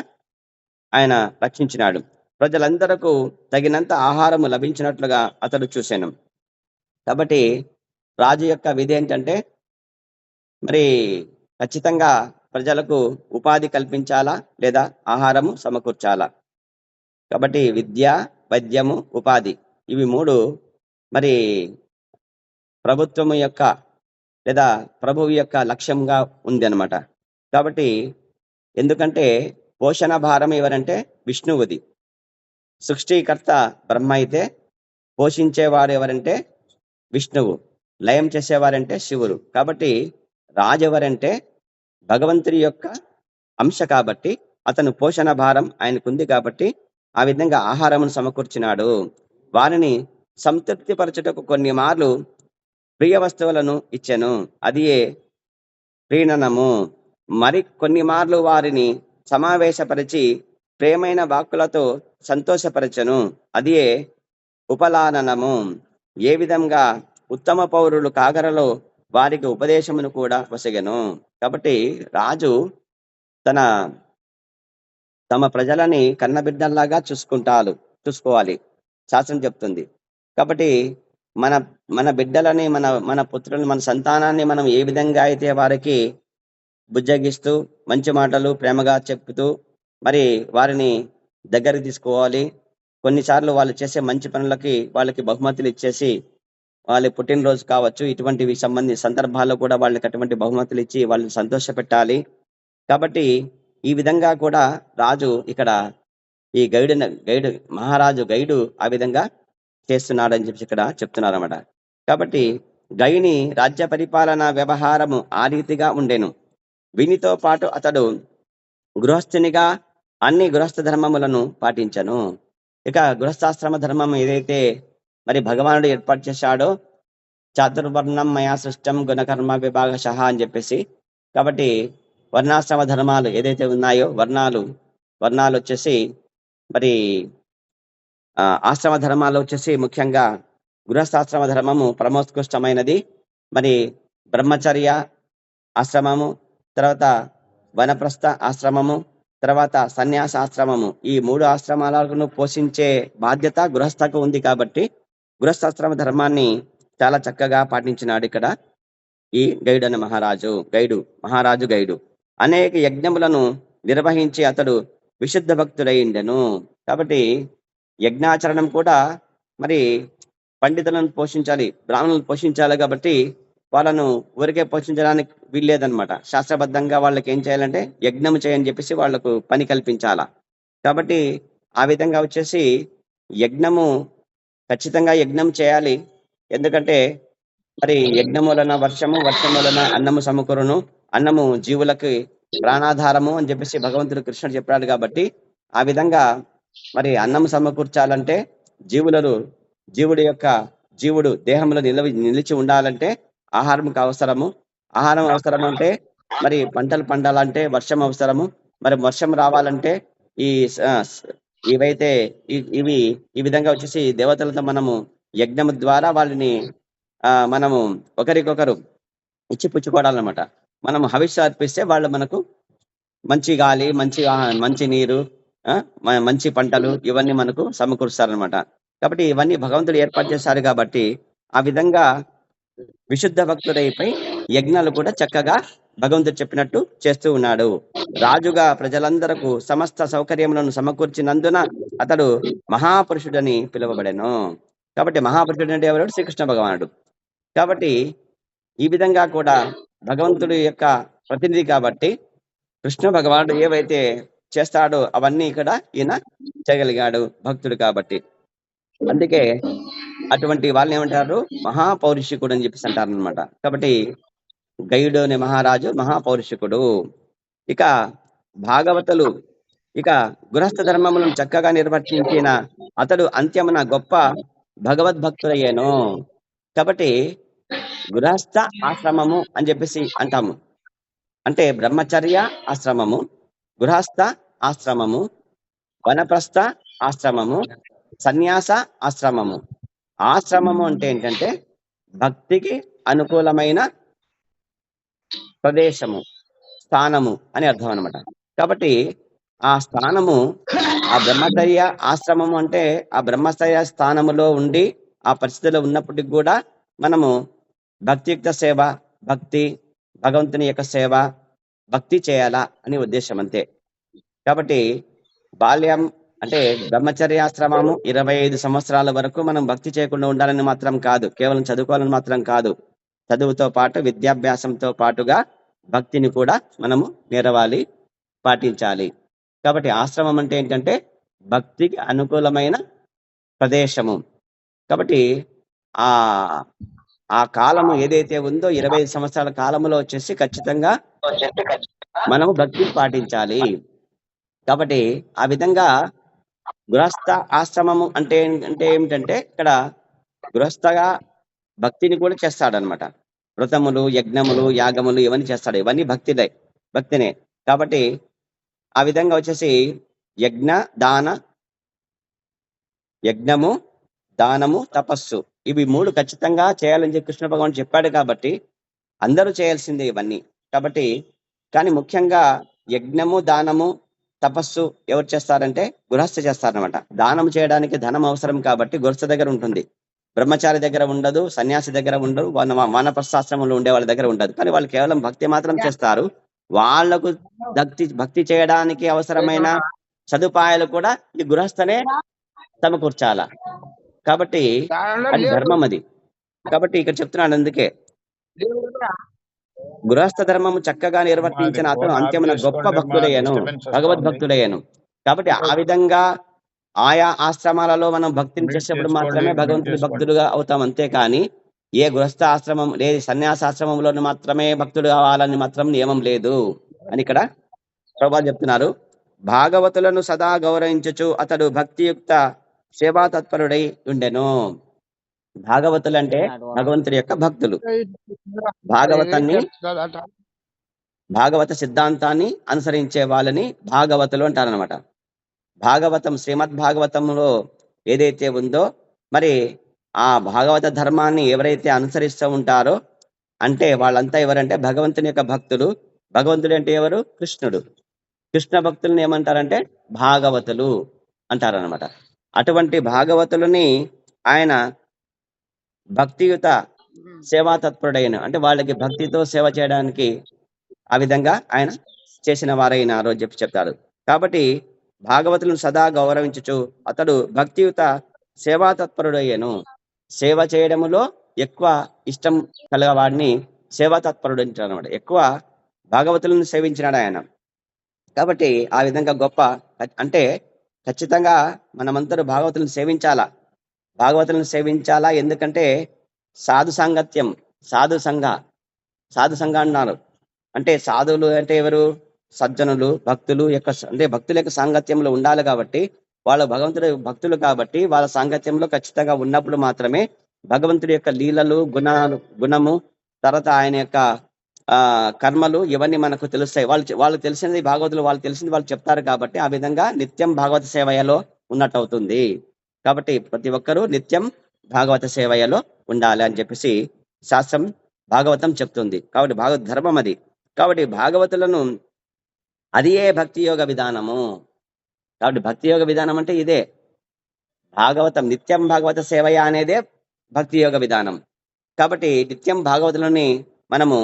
ఆయన రక్షించినాడు. ప్రజలందరకు తగినంత ఆహారము లభించినట్లుగా అతడు చూశాను. కాబట్టి రాజు యొక్క విధి ఏంటంటే మరి ఖచ్చితంగా ప్రజలకు ఉపాధి కల్పించాలా లేదా ఆహారము సమకూర్చాలా. కాబట్టి విద్య, వైద్యము, ఉపాధి ఇవి 3 మరి ప్రభుత్వము యొక్క లేదా ప్రభువు యొక్క లక్ష్యంగా ఉంది అన్నమాట. కాబట్టి ఎందుకంటే పోషణ భారం ఎవరంటే విష్ణువుది. సృష్టికర్త బ్రహ్మ అయితే పోషించేవారు ఎవరంటే విష్ణువు, లయం చేసేవారంటే శివుడు. కాబట్టి రాజు ఎవరంటే భగవంతుడి యొక్క అంశ కాబట్టి అతను పోషణ భారం ఆయనకుంది కాబట్టి ఆ విధంగా ఆహారమును సమకూర్చినాడు. వారిని సంతృప్తి పరచుటకు కొన్ని మార్లు ప్రియ వస్తువులను ఇచ్చెను, అదియే ప్రీణనము. మరి కొన్ని మార్లు వారిని సమావేశపరిచి ప్రేమైన వాక్కులతో సంతోషపరచను, అదియే ఉపలాననము. ఏ విధంగా ఉత్తమ పౌరులు కాగరలో వారికి ఉపదేశమును కూడా వసగెను. కాబట్టి రాజు తమ ప్రజలని కన్నబిడ్డల్లాగా చూసుకోవాలి శాస్త్రం చెప్తుంది. కాబట్టి మన బిడ్డలని మన పుత్రులను మన సంతానాన్ని మనం ఏ విధంగా అయితే వారికి బుజ్జగిస్తూ మంచి మాటలు ప్రేమగా చెప్తూ మరి వారిని దగ్గరికి తీసుకోవాలి. కొన్నిసార్లు వాళ్ళు చేసే మంచి పనులకి వాళ్ళకి బహుమతులు ఇచ్చేసి వాళ్ళ పుట్టినరోజు కావచ్చు ఇటువంటివి సందర్భాల్లో కూడా వాళ్ళకి అటువంటి బహుమతులు ఇచ్చి వాళ్ళని సంతోష పెట్టాలి. కాబట్టి ఈ విధంగా కూడా రాజు ఇక్కడ ఈ గైడు మహారాజు గైడు ఆ విధంగా చేస్తున్నాడని చెప్పి ఇక్కడ చెప్తున్నారు అన్నమాట. కాబట్టి గైని రాజ్య పరిపాలన వ్యవహారము ఆ రీతిగా ఉండెను. వీనితో పాటు అతడు గృహస్థునిగా అన్ని గృహస్థ ధర్మములను పాటించను. ఇక గృహస్థాశ్రమ ధర్మం ఏదైతే మరి భగవానుడు ఏర్పాటు చేశాడో చాతుర్వర్ణం మయా సృష్టం గుణకర్మ విభాగశః అని చెప్పేసి, కాబట్టి వర్ణాశ్రమ ధర్మాలు ఏదైతే ఉన్నాయో వర్ణాలు వచ్చేసి మరి ఆశ్రమ ధర్మాలు వచ్చేసి ముఖ్యంగా గృహస్థాశ్రమ ధర్మము ప్రమోత్కృష్టమైనది. మరి బ్రహ్మచర్య ఆశ్రమము, తర్వాత వనప్రస్థ ఆశ్రమము, తర్వాత సన్యాస ఆశ్రమము, ఈ 3 ఆశ్రమాలను పోషించే బాధ్యత గృహస్థకు ఉంది. కాబట్టి గృహస్థాశ్రమ ధర్మాన్ని చాలా చక్కగా పాటించినాడు ఇక్కడ ఈ మహారాజు గైడు. అనేక యజ్ఞములను నిర్వహించి అతడు విశుద్ధ భక్తుడైండెను. కాబట్టి యజ్ఞాచరణం కూడా మరి పండితులను పోషించాలి, బ్రాహ్మణులను పోషించాలి. కాబట్టి వాళ్ళను ఊరికే పోషించడానికి వీల్లేదనమాట. శాస్త్రబద్ధంగా వాళ్ళకి ఏం చేయాలంటే యజ్ఞం చేయని చెప్పేసి వాళ్లకు పని కల్పించాలా. కాబట్టి ఆ విధంగా వచ్చేసి ఖచ్చితంగా యజ్ఞం చేయాలి. ఎందుకంటే మరి యజ్ఞం వలన వర్షము వలన అన్నము సమకూరును, అన్నము జీవులకి ప్రాణాధారము అని చెప్పేసి భగవంతుడు కృష్ణుడు చెప్పాడు. కాబట్టి ఆ విధంగా మరి అన్నం సమకూర్చాలంటే జీవుడు దేహంలో నిలిచి ఉండాలంటే ఆహారం అవసరం అంటే మరి పంటలు పండాలంటే వర్షం అవసరము. మరి వర్షం రావాలంటే ఈ ఇవైతే ఇవి ఈ విధంగా వచ్చేసి దేవతలతో మనము యజ్ఞం ద్వారా వాళ్ళని మనము ఒకరికొకరు ఇచ్చి పుచ్చుకోవాలన్నమాట. మనం హవిస్సు అర్పిస్తే వాళ్ళు మనకు మంచి గాలి, మంచి నీరు, మంచి పంటలు ఇవన్నీ మనకు సమకూరుస్తారనమాట. కాబట్టి ఇవన్నీ భగవంతుడు ఏర్పాటు చేశారు కాబట్టి ఆ విధంగా విశుద్ధ భక్తుడైపై యజ్ఞాలు కూడా చక్కగా భగవంతుడు చెప్పినట్టు చేస్తూ ఉన్నాడు. రాజుగా ప్రజలందరకు సమస్త సౌకర్యములను సమకూర్చినందున అతడు మహాపురుషుడని పిలువబడెను. కాబట్టి మహాపురుషుడు అంటే ఎవరు? శ్రీకృష్ణ భగవానుడు. కాబట్టి ఈ విధంగా కూడా భగవంతుడి యొక్క ప్రతినిధి కాబట్టి కృష్ణ భగవానుడు ఏవైతే చేస్తాడో అవన్నీ ఇక్కడ ఈయన చేయగలిగాడు భక్తుడు కాబట్టి. అందుకే అటువంటి వాళ్ళని ఏమంటారు? మహాపౌరుషికుడు అని చెప్పేసి అంటారు అనమాట. కాబట్టి గయుడు అనే మహారాజు మహాపౌరుషికుడు. ఇక భాగవతులు ఇక గృహస్థ ధర్మములను చక్కగా నిర్వర్తించిన అతడు అంత్యమున గొప్ప భగవద్భక్తుడయ్యాను. కాబట్టి గృహస్థ ఆశ్రమము అని చెప్పేసి అంటాము. అంటే బ్రహ్మచర్య ఆశ్రమము, గృహస్థ ఆశ్రమము, వనప్రస్థ ఆశ్రమము, సన్యాస ఆశ్రమము. ఆశ్రమము అంటే ఏంటంటే భక్తికి అనుకూలమైన ప్రదేశము, స్థానము అని అర్థం అనమాట. కాబట్టి ఆ స్థానము, ఆ బ్రహ్మచర్య ఆశ్రమము అంటే ఆ బ్రహ్మచర్య స్థానములో ఉండి ఆ పరిస్థితిలో ఉన్నప్పటికీ కూడా మనము భక్తియుక్త సేవ, భక్తి, భగవంతుని యొక్క సేవ, భక్తి చేయాలా అని ఉద్దేశం అంతే. కాబట్టి బాల్యం అంటే బ్రహ్మచర్యాశ్రమము 25 సంవత్సరాల వరకు మనం భక్తి చేయకుండా ఉండాలని మాత్రం కాదు, కేవలం చదువుకోవాలని మాత్రం కాదు. చదువుతో పాటు విద్యాభ్యాసంతో పాటుగా భక్తిని కూడా మనము నెరవాలి, పాటించాలి. కాబట్టి ఆశ్రమం అంటే ఏంటంటే భక్తికి అనుకూలమైన ప్రదేశము. కాబట్టి ఆ ఆ కాలము ఏదైతే ఉందో 25 సంవత్సరాల కాలంలో వచ్చేసి ఖచ్చితంగా మనము భక్తిని పాటించాలి. కాబట్టి ఆ విధంగా గృహస్థ ఆశ్రమము అంటే ఏమిటంటే ఇక్కడ గృహస్థగా భక్తిని కూడా చేస్తాడనమాట. వ్రతములు, యజ్ఞములు, యాగములు ఇవన్నీ చేస్తాడు. ఇవన్నీ భక్తినే. కాబట్టి ఆ విధంగా వచ్చేసి యజ్ఞము, దానము, తపస్సు ఇవి 3 ఖచ్చితంగా చేయాలని చెప్పి కృష్ణ భగవాన్ చెప్పాడు. కాబట్టి అందరూ చేయాల్సిందే ఇవన్నీ. కాబట్టి కానీ ముఖ్యంగా యజ్ఞము, దానము, తపస్సు ఎవరు చేస్తారంటే గృహస్థ చేస్తారనమాట. దానం చేయడానికి ధనం అవసరం కాబట్టి గృహస్థ దగ్గర ఉంటుంది. బ్రహ్మచారి దగ్గర ఉండదు, సన్యాసి దగ్గర ఉండదు, వానప్రస్థాశ్రమంలో ఉండే వాళ్ళ దగ్గర ఉండదు. కానీ వాళ్ళు కేవలం భక్తి మాత్రం చేస్తారు. వాళ్లకు భక్తి చేయడానికి అవసరమైన సదుపాయాలు కూడా ఈ గృహస్థనే సమకూర్చాల. కాబట్టి అది ధర్మం అది. కాబట్టి ఇక్కడ చెప్తున్నాడు, అందుకే గృహస్థ ధర్మము చక్కగా నిర్వర్తించిన అతను అంత్యమున గొప్ప భక్తుడయ్యాను, భగవద్భక్తుడయ్యాను. కాబట్టి ఆ విధంగా ఆయా ఆశ్రమాలలో మనం భక్తిని చేసేప్పుడు మాత్రమే భగవంతుడి భక్తుడుగా అవుతాం. అంతేకాని ఏ గృహస్థ ఆశ్రమం లేదు సన్యాసాశ్రమంలో మాత్రమే భక్తుడు కావాలని మాత్రం నియమం లేదు అని ఇక్కడ ప్రభువు చెప్తున్నారు. భాగవతులను సదా గౌరవించుచు అతడు భక్తియుక్త సేవా తత్పరుడై ఉండెను. భాగవతులు అంటే భగవంతుడి యొక్క భక్తులు. భాగవత సిద్ధాంతాన్ని అనుసరించే వాళ్ళని భాగవతులు అంటారనమాట. భాగవతం, శ్రీమద్ భాగవతంలో ఏదైతే ఉందో మరి ఆ భాగవత ధర్మాన్ని ఎవరైతే అనుసరిస్తూ ఉంటారో అంటే వాళ్ళంతా ఎవరంటే భగవంతుని యొక్క భక్తులు. భగవంతుడు అంటే ఎవరు? కృష్ణుడు. కృష్ణ భక్తులను ఏమంటారంటే భాగవతులు అంటారనమాట. అటువంటి భాగవతులని ఆయన భక్తియుత సేవా తత్పరుడైన అంటే వాళ్ళకి భక్తితో సేవ చేయడానికి ఆ విధంగా ఆయన చేసిన వారైనారు అని చెప్తాడు. కాబట్టి భాగవతులను సదా గౌరవించుచు అతడు భక్తియుత సేవా తత్పరుడయ్యను. సేవ చేయడములో ఎక్కువ ఇష్టం కలగవాడిని సేవా తత్పరుడు అంటారు అనమాట. ఎక్కువ భాగవతులను సేవించినాడు ఆయన. కాబట్టి ఆ విధంగా గొప్ప అంటే ఖచ్చితంగా మనమందరూ భాగవతులను సేవించాలా. ఎందుకంటే సాధు సాంగత్యం, సాధు సంఘ అన్నారు. అంటే సాధువులు అంటే ఎవరు? సజ్జనులు, భక్తులు యొక్క అంటే భక్తుల యొక్క సాంగత్యంలో ఉండాలి. కాబట్టి వాళ్ళ భగవంతుడి భక్తులు కాబట్టి వాళ్ళ సాంగత్యంలో ఖచ్చితంగా ఉన్నప్పుడు మాత్రమే భగవంతుడి యొక్క లీలలు, గుణము, తర్వాత ఆయన యొక్క కర్మలు ఇవన్నీ మనకు తెలుస్తాయి. వాళ్ళు తెలిసినది భాగవతులు వాళ్ళు తెలిసింది వాళ్ళు చెప్తారు కాబట్టి ఆ విధంగా నిత్యం భాగవత సేవయలో ఉన్నట్టు అవుతుంది. కాబట్టి ప్రతి ఒక్కరూ నిత్యం భాగవత సేవయలో ఉండాలి అని చెప్పేసి శాస్త్రం భాగవతం చెప్తుంది. కాబట్టి భాగవత ధర్మం అది. కాబట్టి భాగవతులను అది ఏ భక్తి యోగ విధానము. కాబట్టి భక్తి యోగ విధానం అంటే ఇదే భాగవతం. నిత్యం భాగవత సేవయ అనేదే భక్తి యోగ విధానం. కాబట్టి నిత్యం భాగవతులని మనము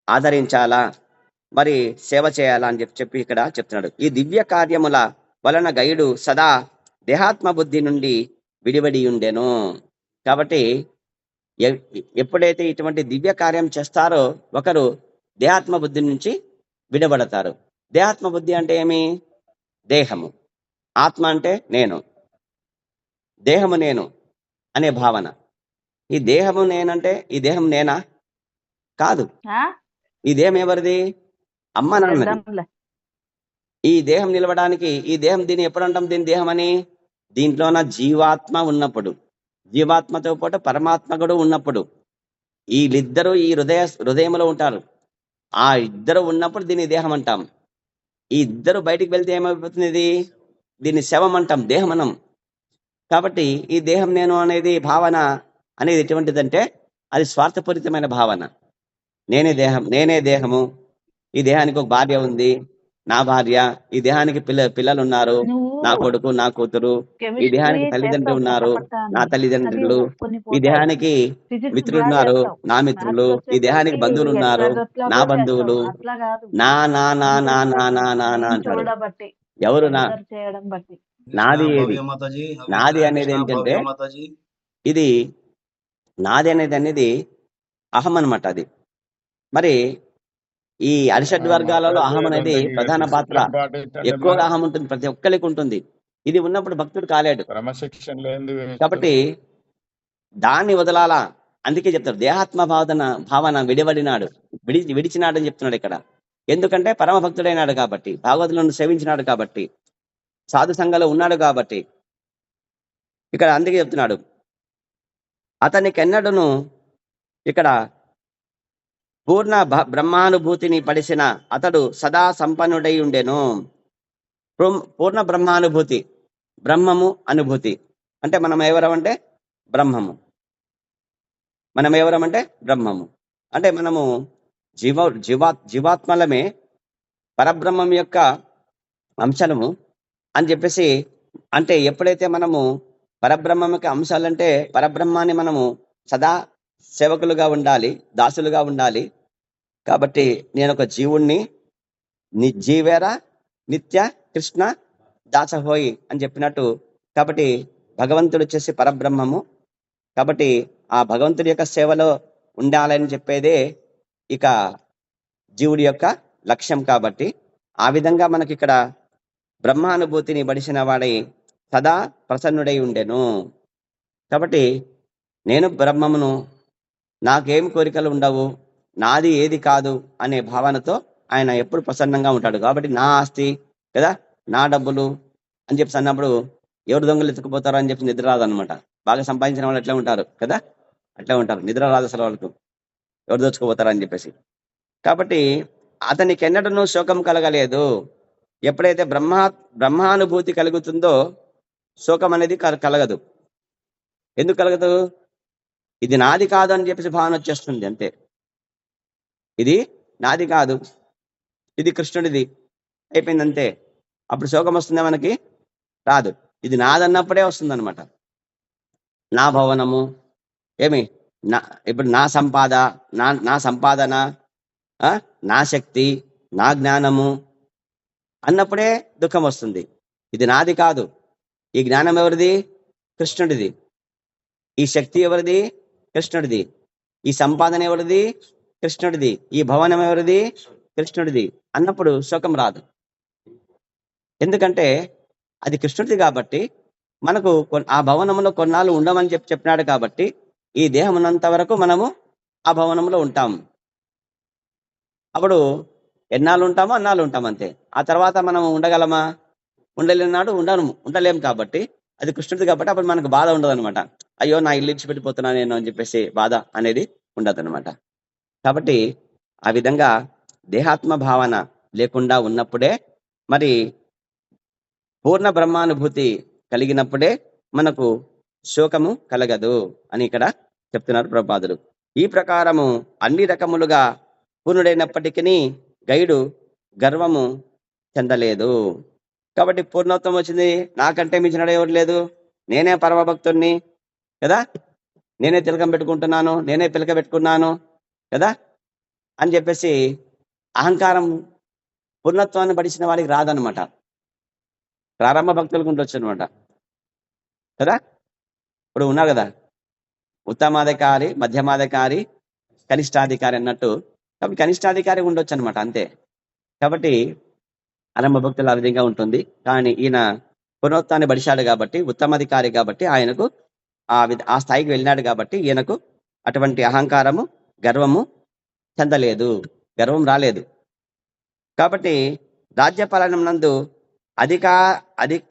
ఆదరించాలా, మరి సేవ చేయాలా అని చెప్పి ఇక్కడ చెప్తున్నాడు. ఈ దివ్య కార్యముల వలన గైడు సదా దేహాత్మ బుద్ధి నుండి విడివడి ఉండెను. కాబట్టి ఎప్పుడైతే ఇటువంటి దివ్య కార్యం చేస్తారో ఒకరు దేహాత్మ బుద్ధి నుంచి విడబడతారు. దేహాత్మ బుద్ధి అంటే ఏమి? దేహము. ఆత్మ అంటే నేను, దేహము నేను అనే భావన. ఈ దేహము నేనంటే ఈ దేహం నేనా? కాదు. ఈ దేహం ఎవరిది? అమ్మ నాన్నది. ఈ దేహం నిలవడానికి ఈ దేహం దీన్ని ఎప్పుడు అంటాం దీని దేహం అని? దీంట్లోన జీవాత్మ ఉన్నప్పుడు, జీవాత్మతో పాటు పరమాత్మ కూడా ఉన్నప్పుడు, వీళ్ళిద్దరూ ఈ హృదయంలో ఉంటారు. ఆ ఇద్దరు ఉన్నప్పుడు దీన్ని దేహం అంటాం. ఈ ఇద్దరు బయటికి వెళ్తే ఏమైపోతుంది? దీన్ని శవం అంటాం, దేహం అనం. కాబట్టి ఈ దేహం నేను అనేది భావన అనేది ఎటువంటిదంటే అది స్వార్థపూరితమైన భావన. నేనే దేహం, నేనే దేహము, ఈ దేహానికి ఒక భార్య ఉంది, నా భార్య, ఈ దేహానికి పిల్లలు ఉన్నారు, నా కొడుకు, నా కూతురు, ఈ దేహానికి తల్లిదండ్రులు ఉన్నారు, నా తల్లిదండ్రులు, ఈ దేహానికి మిత్రులు ఉన్నారు, నా మిత్రులు, ఈ దేహానికి బంధువులు ఉన్నారు, నా బంధువులు, నా నా నా నా నా నా నా నా అంటారు. ఎవరు నాది ఏది? నాది అనేది ఏంటంటే ఇది నాది అనేది అహం అనమాట. అది మరి ఈ అరిషడ్ వర్గాలలో అహం అనేది ప్రధాన పాత్ర. ఎక్కువగా అహం ఉంటుంది, ప్రతి ఒక్కరికి ఉంటుంది. ఇది ఉన్నప్పుడు భక్తుడు కాలేడు. కాబట్టి దాన్ని వదలాలా. అందుకే చెప్తారు దేహాత్మ భావన విడివడినాడు, విడిచినాడు అని చెప్తున్నాడు ఇక్కడ. ఎందుకంటే పరమ భక్తుడైనాడు కాబట్టి, భాగవతులను సేవించినాడు కాబట్టి, సాధు సంఘంలో ఉన్నాడు కాబట్టి ఇక్కడ అందుకే చెప్తున్నాడు. అతనికి ఎన్నడూను ఇక్కడ పూర్ణ బ్రహ్మానుభూతిని పడిసిన అతడు సదా సంపన్నుడై ఉండెను. పూర్ణ బ్రహ్మానుభూతి, బ్రహ్మము అనుభూతి అంటే మనం ఎవరమంటే బ్రహ్మము. మనం ఎవరమంటే బ్రహ్మము అంటే మనము జీవాత్మలమే, పరబ్రహ్మం యొక్క అంశాలము అని చెప్పేసి. అంటే ఎప్పుడైతే మనము పరబ్రహ్మం యొక్క అంశాలంటే పరబ్రహ్మాన్ని మనము సదా సేవకులుగా ఉండాలి, దాసులుగా ఉండాలి. కాబట్టి నేను ఒక జీవుణ్ణి, జీవేరా నిత్య కృష్ణ దాసహోయి అని చెప్పినట్టు. కాబట్టి భగవంతుడు వచ్చేసి పరబ్రహ్మము. కాబట్టి ఆ భగవంతుడి యొక్క సేవలో ఉండాలని చెప్పేదే ఇక జీవుడి యొక్క లక్ష్యం. కాబట్టి ఆ విధంగా మనకి ఇక్కడ బ్రహ్మానుభూతిని బడిసిన వాడై సదా ప్రసన్నుడై ఉండెను. కాబట్టి నేను బ్రహ్మమును, నాకేం కోరికలు ఉండవు, నాది ఏది కాదు అనే భావనతో ఆయన ఎప్పుడు ప్రసన్నంగా ఉంటాడు. కాబట్టి నా ఆస్తి కదా, నా డబ్బులు అని చెప్పి అన్నప్పుడు ఎవరు దొంగలు ఎత్తుకుపోతారు అని చెప్పి నిద్ర రాదనమాట. బాగా సంపాదించిన వాళ్ళు ఎట్లా ఉంటారు కదా, అట్లా ఉంటారు. నిద్ర రాదు అసలు వాళ్ళకు, ఎవరు దోచుకుపోతారు అని చెప్పేసి. కాబట్టి అతనికి ఎన్నడూ శోకం కలగలేదు. ఎప్పుడైతే బ్రహ్మానుభూతి కలుగుతుందో శోకం అనేది కలగదు. ఎందుకు కలగదు? ఇది నాది కాదు అని చెప్పేసి భావన వచ్చేస్తుంది అంతే. ఇది నాది కాదు, ఇది కృష్ణుడిది, అయిపోయింది అంతే. అప్పుడు శోకం వస్తుందా? మనకి రాదు. ఇది నాదన్నప్పుడే వస్తుంది అనమాట. నా భవనము ఇప్పుడు నా సంపాదన, నా శక్తి, నా జ్ఞానము అన్నప్పుడే దుఃఖం వస్తుంది. ఇది నాది కాదు. ఈ జ్ఞానం ఎవరిది? కృష్ణుడిది. ఈ శక్తి ఎవరిది? కృష్ణుడిది. ఈ సంపాదన ఎవరిది? కృష్ణుడిది. ఈ భవనం ఎవరిది? కృష్ణుడిది అన్నప్పుడు శోకం రాదు. ఎందుకంటే అది కృష్ణుడిది కాబట్టి మనకు ఆ భవనంలో కొన్నాళ్ళు ఉండమని చెప్పినాడు. కాబట్టి ఈ దేహం ఉన్నంత వరకు మనము ఆ భవనంలో ఉంటాము. అప్పుడు ఎన్నాళ్ళు ఉంటామో అన్నాళ్ళు ఉంటాం అంతే. ఆ తర్వాత మనం ఉండగలమా? ఉండలేనాడు ఉండలేం. కాబట్టి అది కృష్ణుడిది కాబట్టి అప్పుడు మనకు బాధ ఉండదు అనమాట. అయ్యో నా ఇల్లు ఇచ్చిపెట్టిపోతున్నా నేను అని చెప్పేసి బాధ అనేది ఉండదు అనమాట. కాబట్టి ఆ విధంగా దేహాత్మ భావన లేకుండా ఉన్నప్పుడే మరి పూర్ణ బ్రహ్మానుభూతి కలిగినప్పుడే మనకు శోకము కలగదు అని ఇక్కడ చెప్తున్నారు ప్రభుపాదులు. ఈ ప్రకారము అన్ని రకములుగా పూర్ణుడైనప్పటికీ గైడు గర్వము చెందలేదు. కాబట్టి పూర్ణత్వం వచ్చింది, నాకంటే మించినడు ఎవరు లేదు, నేనే పరమభక్తుణ్ణి కదా, నేనే తిలకం పెట్టుకుంటున్నాను, నేనే పిలక పెట్టుకున్నాను కదా అని చెప్పేసి అహంకారం పూర్ణత్వాన్ని పడిచిన వాడికి రాదనమాట. ప్రారంభ భక్తులకు ఉండొచ్చు అనమాట కదా. ఇప్పుడు ఉన్నారు కదా, ఉత్తమాధికారి, మధ్యమాధికారి, కనిష్టాధికారి అన్నట్టు. కాబట్టి కనిష్టాధికారి ఉండొచ్చు అనమాట, అంతే. కాబట్టి ఆరంభ భక్తులు ఆ విధంగా ఉంటుంది. కానీ ఈయన పునరుత్థాన్ని బడిశాడు కాబట్టి, ఉత్తమాధికారి కాబట్టి, ఆయనకు ఆ స్థాయికి వెళ్ళినాడు కాబట్టి ఈయనకు అటువంటి అహంకారము, గర్వము చెందలేదు, గర్వం రాలేదు. కాబట్టి రాజ్యపాలనం నందు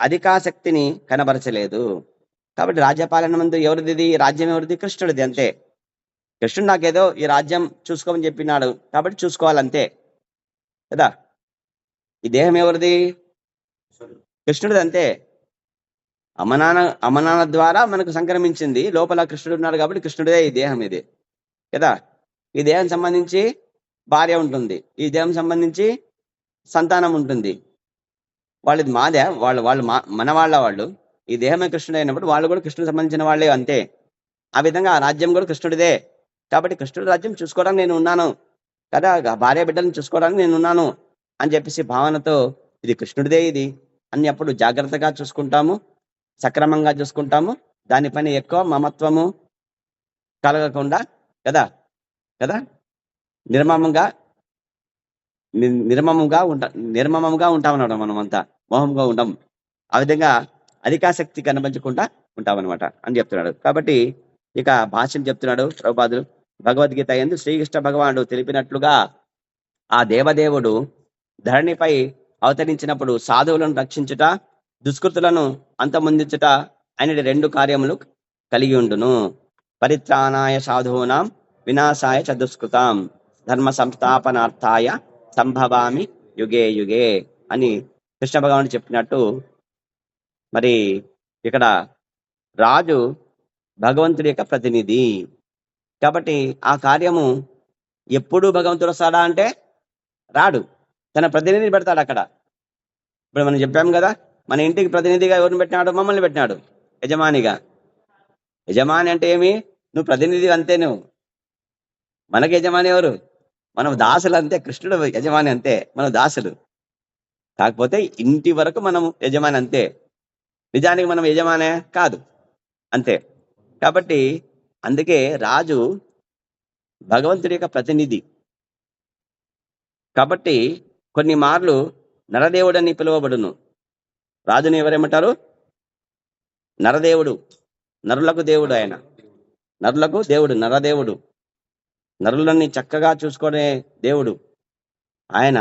అధికాశక్తిని కనబరచలేదు. కాబట్టి రాజ్యపాలన నందు ఎవరిది, రాజ్యం ఎవరిది, కృష్ణుడిది, అంతే. కృష్ణుడు నాకేదో ఈ రాజ్యం చూసుకోమని చెప్పినాడు కాబట్టి చూసుకోవాలంతే కదా. ఈ దేహం ఎవరిది, కృష్ణుడిది, అంతే. అమనాన్న ద్వారా మనకు సంక్రమించింది, లోపల కృష్ణుడు ఉన్నాడు కాబట్టి కృష్ణుడిదే ఈ దేహం, ఇది కదా. ఈ దేహం సంబంధించి భార్య ఉంటుంది, ఈ దేహం సంబంధించి సంతానం ఉంటుంది. వాళ్ళది మాదే, వాళ్ళు మన వాళ్ళు. ఈ దేహమే కృష్ణుడు అయినప్పుడు వాళ్ళు కూడా కృష్ణుడికి సంబంధించిన వాళ్ళే, అంతే. ఆ విధంగా ఆ రాజ్యం కూడా కృష్ణుడిదే. కాబట్టి కృష్ణుడి రాజ్యం చూసుకోవడానికి నేను ఉన్నాను కదా, భార్య బిడ్డలను చూసుకోవడానికి నేను ఉన్నాను అని చెప్పేసి భావనతో ఇది కృష్ణుడిదే ఇది అని అప్పుడు జాగ్రత్తగా చూసుకుంటాము, సక్రమంగా చూసుకుంటాము. దానిపైన ఎక్కువ మమత్వము కలగకుండా కదా కదా నిర్మమంగా ఉంటామన్నమాట. మనమంతా మోహంగా ఉంటాం. ఆ విధంగా అధికాశక్తి కనబరచకుండా ఉంటామన్నమాట అని చెప్తున్నాడు. కాబట్టి ఇక భాష్యం చెప్తున్నాడు ప్రభుపాదులు. భగవద్గీత యందు శ్రీకృష్ణ భగవానుడు తెలిపినట్లుగా ఆ దేవదేవుడు ధరణిపై అవతరించినప్పుడు సాధువులను రక్షించుట, దుష్కృతులను అంతమొందించుట అనేది 2 కార్యములు కలిగి ఉండును. పరిత్రాణాయ సాధూనాం వినాశాయ చ దుష్కృతాం ధర్మ సంస్థాపనార్థాయ సంభవామి యుగే యుగే అని కృష్ణ భగవానుడు చెప్పినట్టు, మరి ఇక్కడ రాజు భగవంతుడి యొక్క ప్రతినిధి కాబట్టి ఆ కార్యము ఎప్పుడు భగవంతుడు వస్తాడా అంటే రాడు, తన ప్రతినిధిని పెడతాడు అక్కడ. ఇప్పుడు మనం చెప్పాం కదా, మన ఇంటికి ప్రతినిధిగా ఎవరిని పెట్టినాడు, మమ్మల్ని పెట్టినాడు యజమానిగా. యజమాని అంటే ఏమి, నువ్వు ప్రతినిధి అంతే. నువ్వు మనకి యజమాని ఎవరు, మనం దాసులు అంతే. కృష్ణుడు యజమాని అంతే, మనం దాసులు. కాకపోతే ఇంటి వరకు మనం యజమాని అంతే, నిజానికి మనం యజమానే కాదు, అంతే. కాబట్టి అందుకే రాజు భగవంతుడి యొక్క ప్రతినిధి. కాబట్టి కొన్ని మార్లు నరదేవుడని పిలువబడును. రాజుని ఎవరేమంటారు, నరదేవుడు, నరులకు దేవుడు. ఆయన నరులకు దేవుడు, నరదేవుడు, నరులని చక్కగా చూసుకునే దేవుడు. ఆయన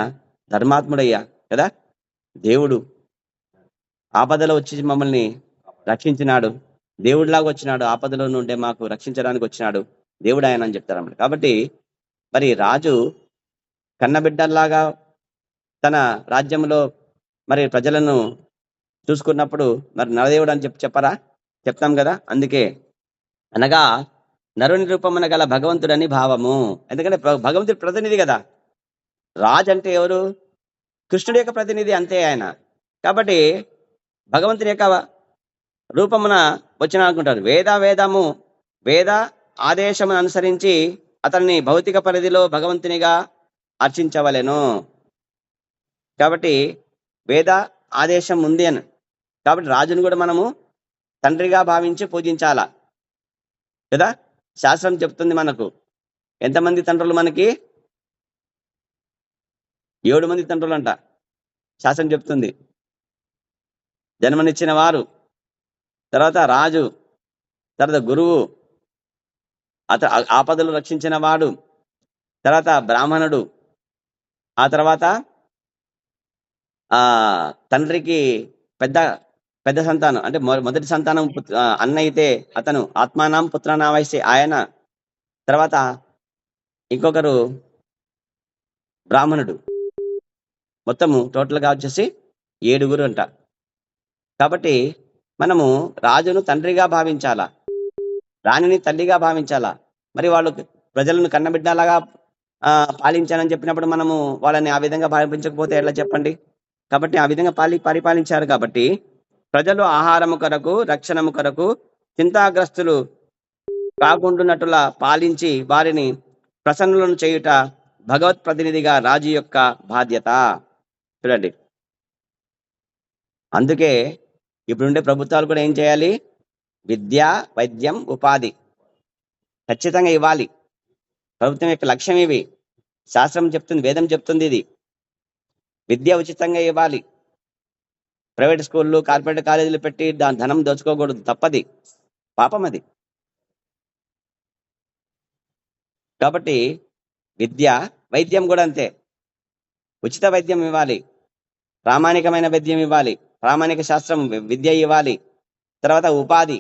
ధర్మాత్ముడయ్యా కదా, దేవుడు. ఆపదలో వచ్చి మమ్మల్ని రక్షించినాడు, దేవుడిలాగా వచ్చినాడు, ఆపదలో నుండే మాకు రక్షించడానికి వచ్చినాడు దేవుడు ఆయన అని చెప్తారన్నమాట. కాబట్టి మరి రాజు కన్నబిడ్డల్లాగా తన రాజ్యంలో మరి ప్రజలను చూసుకున్నప్పుడు మరి నరదేవుడు అని చెప్పరా, చెప్తాం కదా. అందుకే అనగా నరుని రూపమున గల భగవంతుడని భావము. ఎందుకంటే భగవంతుడి ప్రతినిధి కదా. రాజు అంటే ఎవరు, కృష్ణుడి యొక్క ప్రతినిధి, అంతే ఆయన. కాబట్టి భగవంతుని యొక్క రూపమున వచ్చిన అనుకుంటారు. వేద ఆదేశమును అనుసరించి అతన్ని భౌతిక పరిధిలో భగవంతునిగా అర్చించవలెను. కాబట్టి వేద ఆదేశం ఉంది అని, కాబట్టి రాజును కూడా మనము తండ్రిగా భావించి పూజించాలా కదా. శాస్త్రం చెప్తుంది మనకు ఎంతమంది తండ్రులు, మనకి 7 మంది తండ్రులు అంట శాస్త్రం చెప్తుంది. జన్మనిచ్చిన వారు, తర్వాత రాజు, తర్వాత గురువు, ఆపదలు రక్షించిన వాడు, తర్వాత బ్రాహ్మణుడు, ఆ తర్వాత తండ్రికి పెద్ద సంతానం అంటే మొదటి సంతానం అన్న అయితే అతను ఆత్మానం పుత్రనావైసే ఆయన. తర్వాత ఇంకొకరు బ్రాహ్మణుడు. మొత్తము టోటల్గా వచ్చేసి 7 అంట. కాబట్టి మనము రాజును తండ్రిగా భావించాలా, రాణిని తల్లిగా భావించాలా. మరి వాళ్ళు ప్రజలను కన్నబిడ్డలాగా పాలించానని చెప్పినప్పుడు మనము వాళ్ళని ఆ విధంగా భావించకపోతే ఎట్లా చెప్పండి? కాబట్టి ఆ విధంగా పరిపాలించారు. కాబట్టి ప్రజలు ఆహారము కొరకు, రక్షణము కొరకు చింతాగ్రస్తులు కాకుండునట్టులా పాలించి వారిని ప్రసన్నులను చేయుట భగవత్ ప్రతినిధిగా రాజు యొక్క బాధ్యత. చూడండి, అందుకే ఇప్పుడుండే ప్రభుత్వాలు కూడా ఏం చేయాలి? విద్య, వైద్యం, ఉపాధి ఖచ్చితంగా ఇవ్వాలి. ప్రభుత్వం యొక్క లక్ష్యం ఇవి. శాస్త్రం చెప్తుంది, వేదం చెప్తుంది ఇది. విద్య ఉచితంగా ఇవ్వాలి. ప్రైవేట్ స్కూళ్ళు, కార్పొరేట్ కాలేజీలు పెట్టి దాని ధనం దోచుకోకూడదు, తప్పది, పాపం అది. కాబట్టి విద్య, వైద్యం కూడా అంతే. ఉచిత వైద్యం ఇవ్వాలి, ప్రామాణికమైన వైద్యం ఇవ్వాలి, ప్రామాణిక శాస్త్రం విద్య ఇవ్వాలి. తర్వాత ఉపాధి,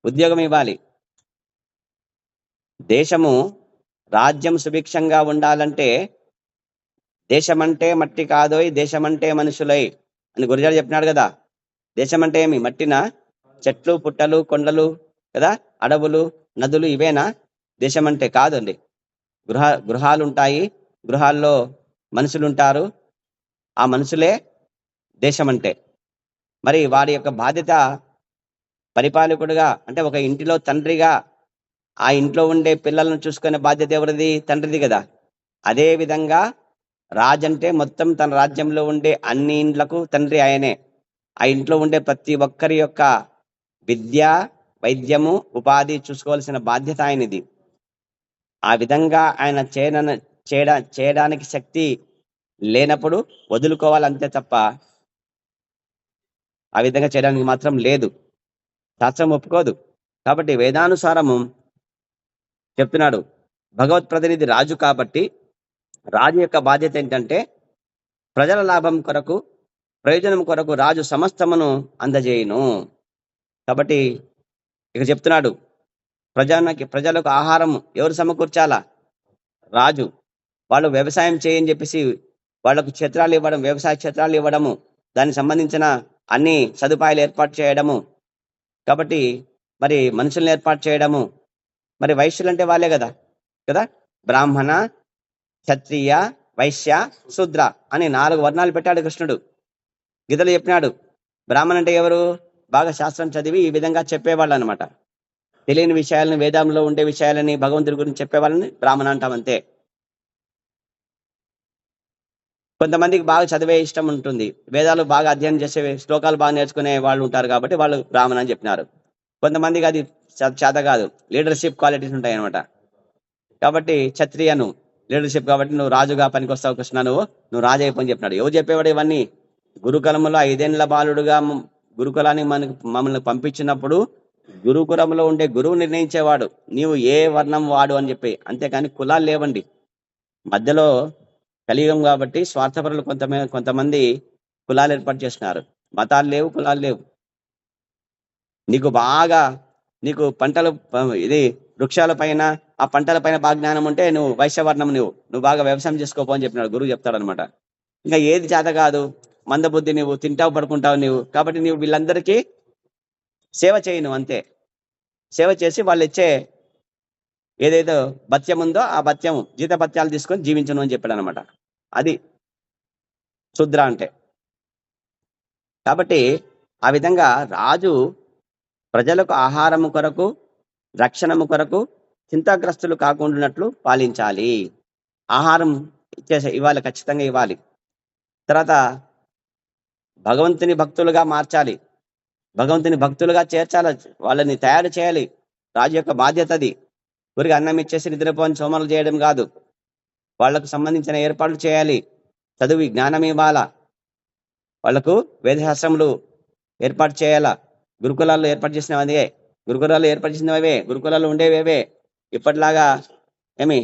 ఉద్యోగం ఇవ్వాలి. దేశము, రాజ్యం సుభిక్షంగా ఉండాలంటే దేశమంటే మట్టి కాదోయ్, దేశమంటే మనుషులై అని గురజాడ చెప్పినాడు కదా. దేశం అంటే ఏమి? మట్టినా? చెట్లు, పుట్టలు, కొండలు కదా, అడవులు, నదులు ఇవేనా దేశం అంటే? కాదండి. గృహాలు ఉంటాయి, గృహాల్లో మనుషులు ఉంటారు, ఆ మనుషులే దేశం అంటే. మరి వారి యొక్క బాధ్యత పరిపాలకుడుగా, అంటే ఒక ఇంటిలో తండ్రిగా ఆ ఇంట్లో ఉండే పిల్లలను చూసుకునే బాధ్యత ఎవరిది? తండ్రిది కదా. అదే విధంగా రాజంటే మొత్తం తన రాజ్యంలో ఉండే అన్ని ఇండ్లకు తండ్రి ఆయనే. ఆ ఇంట్లో ఉండే ప్రతి ఒక్కరి యొక్క విద్య, వైద్యము, ఉపాధి చూసుకోవాల్సిన బాధ్యత ఆయనది. ఆ విధంగా ఆయన చేయడానికి శక్తి లేనప్పుడు వదులుకోవాలంతే తప్ప ఆ విధంగా చేయడానికి మాత్రం లేదు. శాస్త్రం ఒప్పుకోదు. కాబట్టి వేదానుసారము చెప్తున్నాడు, భగవత్ ప్రతినిధి రాజు కాబట్టి రాజు యొక్క బాధ్యత ఏంటంటే ప్రజల లాభం కొరకు, ప్రయోజనం కొరకు రాజు సమస్తమును అందజేయును. కాబట్టి ఇక చెప్తున్నాడు, ప్రజలకు ఆహారం ఎవరు సమకూర్చాలా? రాజు. వాళ్ళు వ్యవసాయం చేయని చెప్పేసి వాళ్ళకు క్షేత్రాలు ఇవ్వడం, వ్యవసాయ క్షేత్రాలు ఇవ్వడము, దానికి సంబంధించిన అన్ని సదుపాయాలు ఏర్పాటు చేయడము. కాబట్టి మరి మనుషుల్ని ఏర్పాటు చేయడము. మరి వైశ్యులు అంటే వాళ్ళే కదా కదా బ్రాహ్మణ, క్షత్రియ, వైశ్య, శూద్ర అని 4 వర్ణాలు పెట్టాడు కృష్ణుడు. గీతలో చెప్పినాడు. బ్రాహ్మణ అంటే ఎవరు? బాగా శాస్త్రం చదివి ఈ విధంగా చెప్పేవాళ్ళు అనమాట. తెలియని విషయాలను, వేదంలో ఉండే విషయాలని, భగవంతుడి గురించి చెప్పేవాళ్ళని బ్రాహ్మణ అంటాం అంతే. కొంతమందికి బాగా చదివే ఇష్టం ఉంటుంది, వేదాలు బాగా అధ్యయనం చేసే, శ్లోకాలు బాగా నేర్చుకునే వాళ్ళు ఉంటారు, కాబట్టి వాళ్ళు బ్రాహ్మణ అని చెప్పినారు. కొంతమందికి అది చేత కాదు, లీడర్షిప్ క్వాలిటీస్ ఉంటాయి అనమాట. కాబట్టి క్షత్రియను లీడర్షిప్, కాబట్టి నువ్వు రాజుగా పనికొస్తావు కృష్ణ, నువ్వు రాజు అయిపోని చెప్పినాడు. ఎవరు చెప్పేవాడు ఇవన్నీ? గురుకులంలో 5 ఏళ్ల బాలుడుగా గురుకులానికి మమ్మల్ని పంపించినప్పుడు గురుకులంలో ఉండే గురువు నిర్ణయించేవాడు నీవు ఏ వర్ణం వాడు అని చెప్పి. అంతేకాని కులాలు లేవండి. మధ్యలో కలియుగం కాబట్టి స్వార్థపరులు కొంతమంది కులాలు ఏర్పాటు చేస్తున్నారు. మతాలు లేవు, కులాలు లేవు. నీకు పంటలు, ఇది వృక్షాల పైన, ఆ పంటల పైన బాగా జ్ఞానం ఉంటే నువ్వు వైశ్యవర్ణం, నువ్వు బాగా వ్యవసాయం చేసుకోపో అని చెప్పినాడు గురువు, చెప్తాడనమాట. ఇంకా ఏది చేత కాదు, మందబుద్ధి, నువ్వు తింటావు పడుకుంటావు నువ్వు, కాబట్టి నువ్వు వీళ్ళందరికీ సేవ చేయను అంతే. సేవ చేసి వాళ్ళు ఇచ్చే ఏదైతే భత్యం ఉందో ఆ భత్యం, జీతభత్యాలు తీసుకొని జీవించను అని చెప్పాడు అనమాట. అది శూద్ర అంటే. కాబట్టి ఆ విధంగా రాజు ప్రజలకు ఆహారము కొరకు, రక్షణము కొరకు చింతాగ్రస్తులు కాకుండానట్లు పాలించాలి. ఆహారం ఇవ్వాలి, ఖచ్చితంగా ఇవ్వాలి. తర్వాత భగవంతుని భక్తులుగా మార్చాలి, భగవంతుని భక్తులుగా చేర్చాలి, వాళ్ళని తయారు చేయాలి. రాజు యొక్క బాధ్యత అది. ఊరికి అన్నం ఇచ్చేసి నిద్రపోని సోమరులు చేయడం కాదు. వాళ్లకు సంబంధించిన ఏర్పాట్లు చేయాలి, చదువు జ్ఞానం ఇవ్వాలా, వాళ్లకు వేదశాస్త్రములు ఏర్పాటు చేయాలా. గురుకులాల్లో ఏర్పాటు చేసినవే, గురుకులాల్లో ఏర్పాటు చేసినవే, గురుకులాల్లో ఉండేవేవే. ఇప్పటిలాగా ఏమి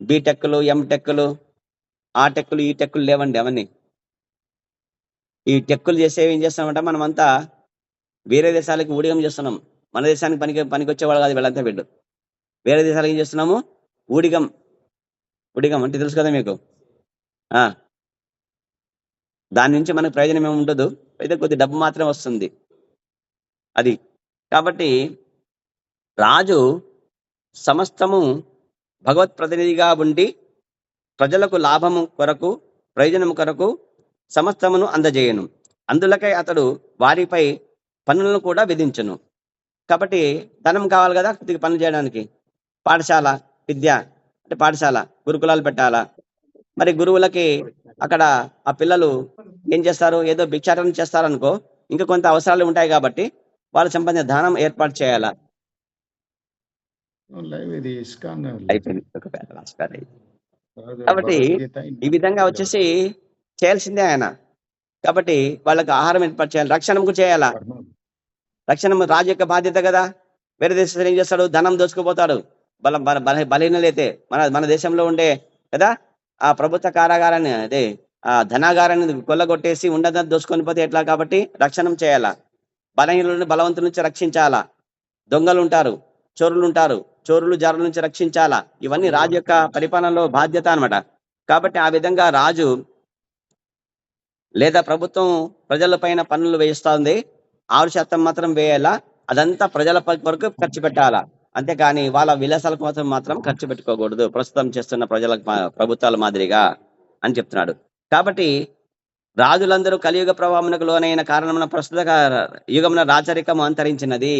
బీటెక్లు, ఎంటెక్లు, ఆ టెక్కులు, ఈ టెక్కులు లేవండి. అవన్నీ ఈ టెక్కులు చేసేవి ఏం చేస్తామంటే మనమంతా వేరే దేశాలకి ఊడిగం చేస్తున్నాం. మన దేశానికి పనికొచ్చేవాళ్ళు కాదు వీళ్ళంతా. వీళ్ళు వేరే దేశాలకు ఏం చేస్తున్నాము? ఊడిగం. పుడిగం అంటే తెలుసు కదా మీకు. ఆ దాని నుంచి మనకు ప్రయోజనం ఏమి ఉండదు, అయితే కొద్ది డబ్బు మాత్రమే వస్తుంది అది. కాబట్టి రాజు సమస్తము భగవత్ ప్రతినిధిగా ఉండి ప్రజలకు లాభము కొరకు, ప్రయోజనము కొరకు సమస్తమును అందజేయను. అందులకై అతడు వారిపై పన్నులను కూడా విధించును. కాబట్టి ధనం కావాలి కదా కొద్దిగా పనులు చేయడానికి. పాఠశాల విద్య అంటే పాఠశాల గురుకులాలు పెట్టాలా. మరి గురువులకి అక్కడ ఆ పిల్లలు ఏం చేస్తారు, ఏదో భిక్షాటన చేస్తారనుకో, ఇంకా కొంత అవసరాలు ఉంటాయి కాబట్టి వాళ్ళ సంబంధించిన దానం ఏర్పాటు చేయాలా. లైవ్ ఇది ఇస్కాన్ అయిపోయింది ఒక లాస్ట్ ప్యారేజ్. రాజు కాబట్టి భగవద్గీత ఈ విధంగా వచ్చేసి చేయాల్సిందే ఆయన. కాబట్టి వాళ్ళకి ఆహారం ఏర్పాటు చేయాలి, రక్షణకు చేయాలా. రక్షణ రాజు యొక్క బాధ్యత కదా. వేరే దేశంలో ఏం చేస్తాడు, ధనం దోచుకుపోతాడు. బలహీనలైతే మన దేశంలో ఉండే కదా ఆ ప్రభుత్వ కారాగారాన్ని అదే ఆ ధనాగారాన్ని కొల్లగొట్టేసి ఉండదని దోచుకొని పోతే ఎట్లా. కాబట్టి రక్షణ చేయాలా, బలహీనులను బలవంతుల నుంచి రక్షించాలా. దొంగలు ఉంటారు, చోరులు ఉంటారు, చోరులు జారుల నుంచి రక్షించాలా. ఇవన్నీ రాజు యొక్క పరిపాలనలో బాధ్యత అన్నమాట. కాబట్టి ఆ విధంగా రాజు లేదా ప్రభుత్వం ప్రజల పైన పన్నులు వేయిస్తుంది, 6% మాత్రం వేయాలా. అదంతా ప్రజల వరకు ఖర్చు పెట్టాలా, అంతేకాని వాళ్ళ విలాసాల కోసం మాత్రం ఖర్చు పెట్టుకోకూడదు, ప్రస్తుతం చేస్తున్న ప్రభుత్వాల మాదిరిగా అని చెప్తున్నాడు. కాబట్టి రాజులందరూ కలియుగ ప్రభావమునకు లోనైన కారణమున ప్రస్తుత యుగమున రాచరికము అంతరించినది.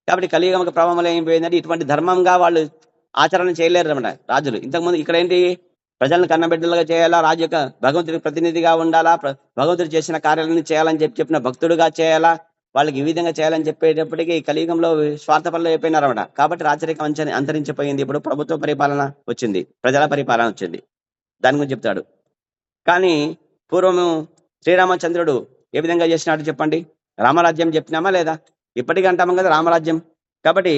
కాబట్టి కలియుగముక ప్రభావంలో ఏం పోయిందంటే ఇటువంటి ధర్మంగా వాళ్ళు ఆచరణ చేయలేరు అన్నమాట రాజులు. ఇంతకుముందు ఇక్కడ ఏంటి, ప్రజలను కన్నబిడ్డలుగా చేయాలా, రాజు యొక్క భగవంతుడి ప్రతినిధిగా ఉండాలా, భగవంతుడు చేసిన కార్యాలను చేయాలని చెప్పిన భక్తుడుగా చేయాలా, వాళ్ళకి ఈ విధంగా చేయాలని చెప్పేటప్పటికీ కలియుగంలో స్వార్థపరులు అయిపోయినారన్నమాట. కాబట్టి రాచరికం అంతరించిపోయింది. ఇప్పుడు ప్రభుత్వ పరిపాలన వచ్చింది, ప్రజల పరిపాలన వచ్చింది. దాని గురించి చెప్తాడు. కానీ పూర్వము శ్రీరామచంద్రుడు ఏ విధంగా చేసినాడు చెప్పండి. రామరాజ్యం చెప్పినామా లేదా? ఇప్పటికీ అంటాము కదా రామరాజ్యం. కాబట్టి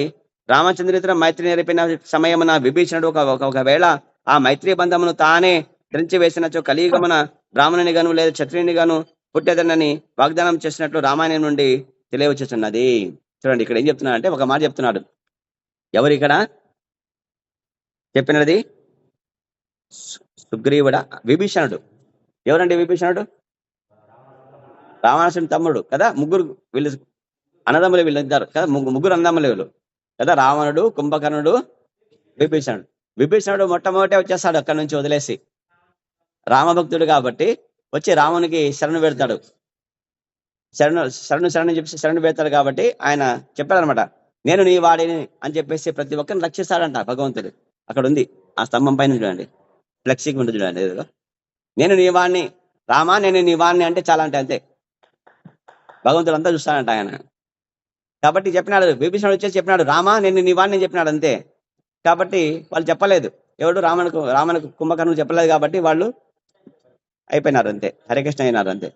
రామచంద్రుడితో మైత్రి నేర్పిన సమయమున విభీషణుడు ఒకవేళ ఆ మైత్రి బంధమును తానే తెరించి వేసినచో కలియుగమున బ్రాహ్మణుని గాను లేదా క్షత్రియుని గాను పుట్టేదనని వాగ్దానం చేసినట్లు రామాయణం నుండి తెలియవచ్చుతున్నది. చూడండి ఇక్కడ ఏం చెప్తున్నాడు అంటే ఒక మాట చెప్తున్నాడు. ఎవరు ఇక్కడ చెప్పినది? సుగ్రీవుడా, విభీషణుడు. ఎవరండి విభీషణుడు? రావణాసుని తమ్ముడు కదా. ముగ్గురు వీళ్ళు అన్నదమ్ములు, వీళ్ళు ఇద్దరు కదా, ముగ్గురు అన్నదమ్ములు వీళ్ళు కదా, రావణుడు, కుంభకర్ణుడు, విభీషణుడు. విభీషణుడు మొట్టమొదటే వచ్చేస్తాడు అక్కడి నుంచి వదిలేసి, రామభక్తుడు కాబట్టి వచ్చి రామునికి శరణు పెడతాడు. శరణు చెప్పి శరణు పెడతాడు. కాబట్టి ఆయన చెప్పాడనమాట, నేను నీ వాడిని అని చెప్పేసి ప్రతి ఒక్కరిని రక్షిస్తాడంట భగవంతుడు. అక్కడ ఉంది ఆ స్తంభం పైన చూడండి, ఫ్లెక్సీకి ఉంటుంది చూడండి, ఏదో నేను నీ వాడిని, రామా నేను నీ వాడిని అంటే చాలా అంటే అంతే, భగవంతుడు అంతా చూస్తాడంట ఆయన. కాబట్టి చెప్పినాడు, విభీషణుడు వచ్చేసి చెప్పినాడు, రామా నేను నీ వాడిని చెప్పినాడు అంతే. కాబట్టి వాళ్ళు చెప్పలేదు, ఎవడు రామనుకు కుంభకర్ణుడు చెప్పలేదు. కాబట్టి వాళ్ళు అయిపోయినారు అంతే, హరికృష్ణ అయినారు అంతే.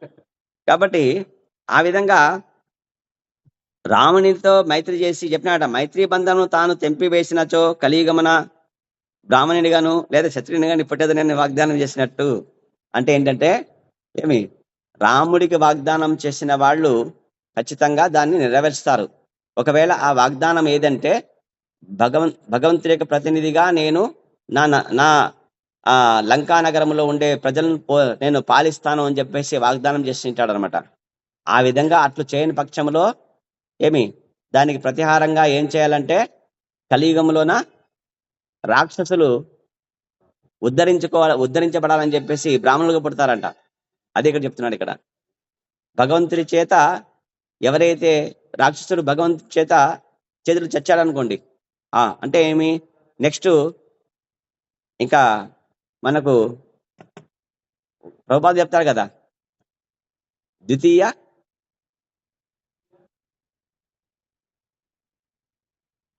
కాబట్టి ఆ విధంగా రామునితో మైత్రి చేసి చెప్పినాడ, మైత్రి బంధను తాను తెంపివేసినచో కలియుగమున బ్రాహ్మణుని గాను లేదా క్షత్రియుని గాని పుట్టేదని వాగ్దానం చేసినట్టు. అంటే ఏంటంటే ఏమి, రాముడికి వాగ్దానం చేసిన వాళ్ళు ఖచ్చితంగా దాన్ని నెరవేరుస్తారు. ఒకవేళ ఆ వాగ్దానం ఏదంటే భగవంతుడి యొక్క ప్రతినిధిగా నేను నా లంకా నగరంలో ఉండే ప్రజలను నేను పాలిస్తాను అని చెప్పేసి వాగ్దానం చేసి ఉంటాడు అనమాట. ఆ విధంగా అట్లు చేయని పక్షంలో ఏమి, దానికి ప్రతిహారంగా ఏం చేయాలంటే కలియుగంలోన రాక్షసులు ఉద్ధరించబడాలని చెప్పేసి బ్రాహ్మణులుగా పుడతారంట. అది ఇక్కడ చెప్తున్నాడు. ఇక్కడ భగవంతుడి చేత ఎవరైతే రాక్షసుడు భగవంతుడి చేత చేతులు చచ్చాడనుకోండి, అంటే ఏమి, నెక్స్ట్ ఇంకా మనకు ప్రభుపాద చెప్తారు కదా,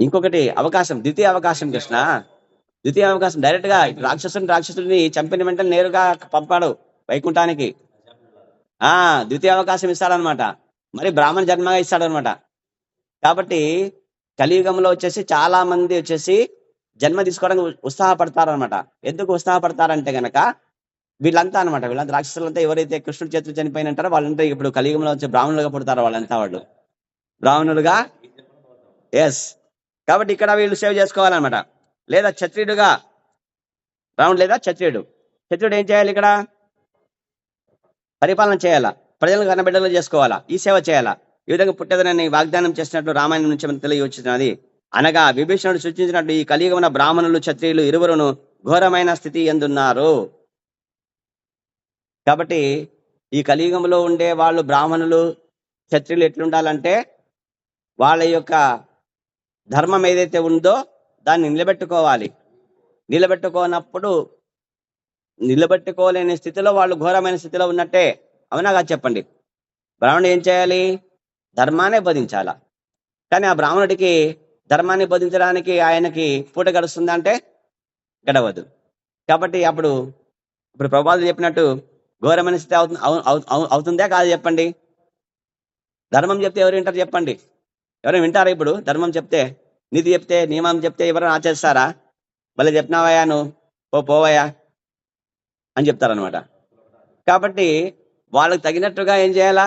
ఇంకొకటి అవకాశం, ద్వితీయ అవకాశం. కృష్ణ ద్వితీయ అవకాశం డైరెక్ట్ గా రాక్షసుడిని చంపిన వెంటనే నేరుగా పంపాడు వైకుంఠానికి. ద్వితీయ అవకాశం ఇస్తాడనమాట, మరి బ్రాహ్మణ జన్మగా ఇస్తాడనమాట. కాబట్టి కలియుగంలో వచ్చేసి చాలా మంది వచ్చేసి జన్మ తీసుకోవడానికి ఉత్సాహపడతారనమాట. ఎందుకు ఉత్సాహపడతారంటే గనక వీళ్ళంతా అనమాట, వీళ్ళంతా రాక్షసులంతా ఎవరైతే కృష్ణుడి చేతులు చనిపోయినంటారో వాళ్ళంతా ఇప్పుడు కలియుగంలో వచ్చి బ్రాహ్మణులుగా పుడతారో వాళ్ళంతా వాళ్ళు బ్రాహ్మణులుగా. ఎస్, కాబట్టి ఇక్కడ వీళ్ళు సేవ్ చేసుకోవాలన్నమాట. లేదా క్షత్రియుడుగా బ్రాహ్మణుడు లేదా క్షత్రియుడు. క్షత్రియుడు ఏం చేయాలి? ఇక్కడ పరిపాలన చేయాలా, ప్రజలను కనబిడ్డలు చేసుకోవాలా, ఈ సేవ చేయాలా. ఈ విధంగా పుట్టేదనని వాగ్దానం చేసినట్లు రామాయణం నుంచి మనకు తెలియవచ్చినది. అనగా విభీషణుడు సూచించినట్టు ఈ కలియుగమున బ్రాహ్మణులు క్షత్రియులు ఇరువురును ఘోరమైన స్థితి ఎందున్నారు. కాబట్టి ఈ కలియుగంలో ఉండే వాళ్ళు బ్రాహ్మణులు క్షత్రియులు ఎట్లుండాలంటే వాళ్ళ యొక్క ధర్మం ఏదైతే ఉందో దాన్ని నిలబెట్టుకోవాలి. నిలబెట్టుకోలేని స్థితిలో వాళ్ళు ఘోరమైన స్థితిలో ఉన్నట్టే. అవునా కాదు చెప్పండి? బ్రాహ్మణుడు ఏం చేయాలి? ధర్మాన్ని బోధించాలా. కానీ ఆ బ్రాహ్మణుడికి ధర్మాన్ని బోధించడానికి ఆయనకి పూట గడుస్తుందంటే గడవదు. కాబట్టి ఇప్పుడు ప్రభుపాదులు చెప్పినట్టు ఘోరమైన స్థితి అవుతుందా కాదు చెప్పండి? ధర్మం చెప్తే ఎవరు వింటారు చెప్పండి? ఎవరైనా వింటారా? ఇప్పుడు ధర్మం చెప్తే, నీతి చెప్తే, నియమం చెప్తే ఎవరైనా ఆచరిస్తారా? మళ్ళీ చెప్పినావయ్యా నువ్వు పోవయ్యా అని చెప్తారనమాట. కాబట్టి వాళ్ళకి తగినట్టుగా ఏం చేయాలా?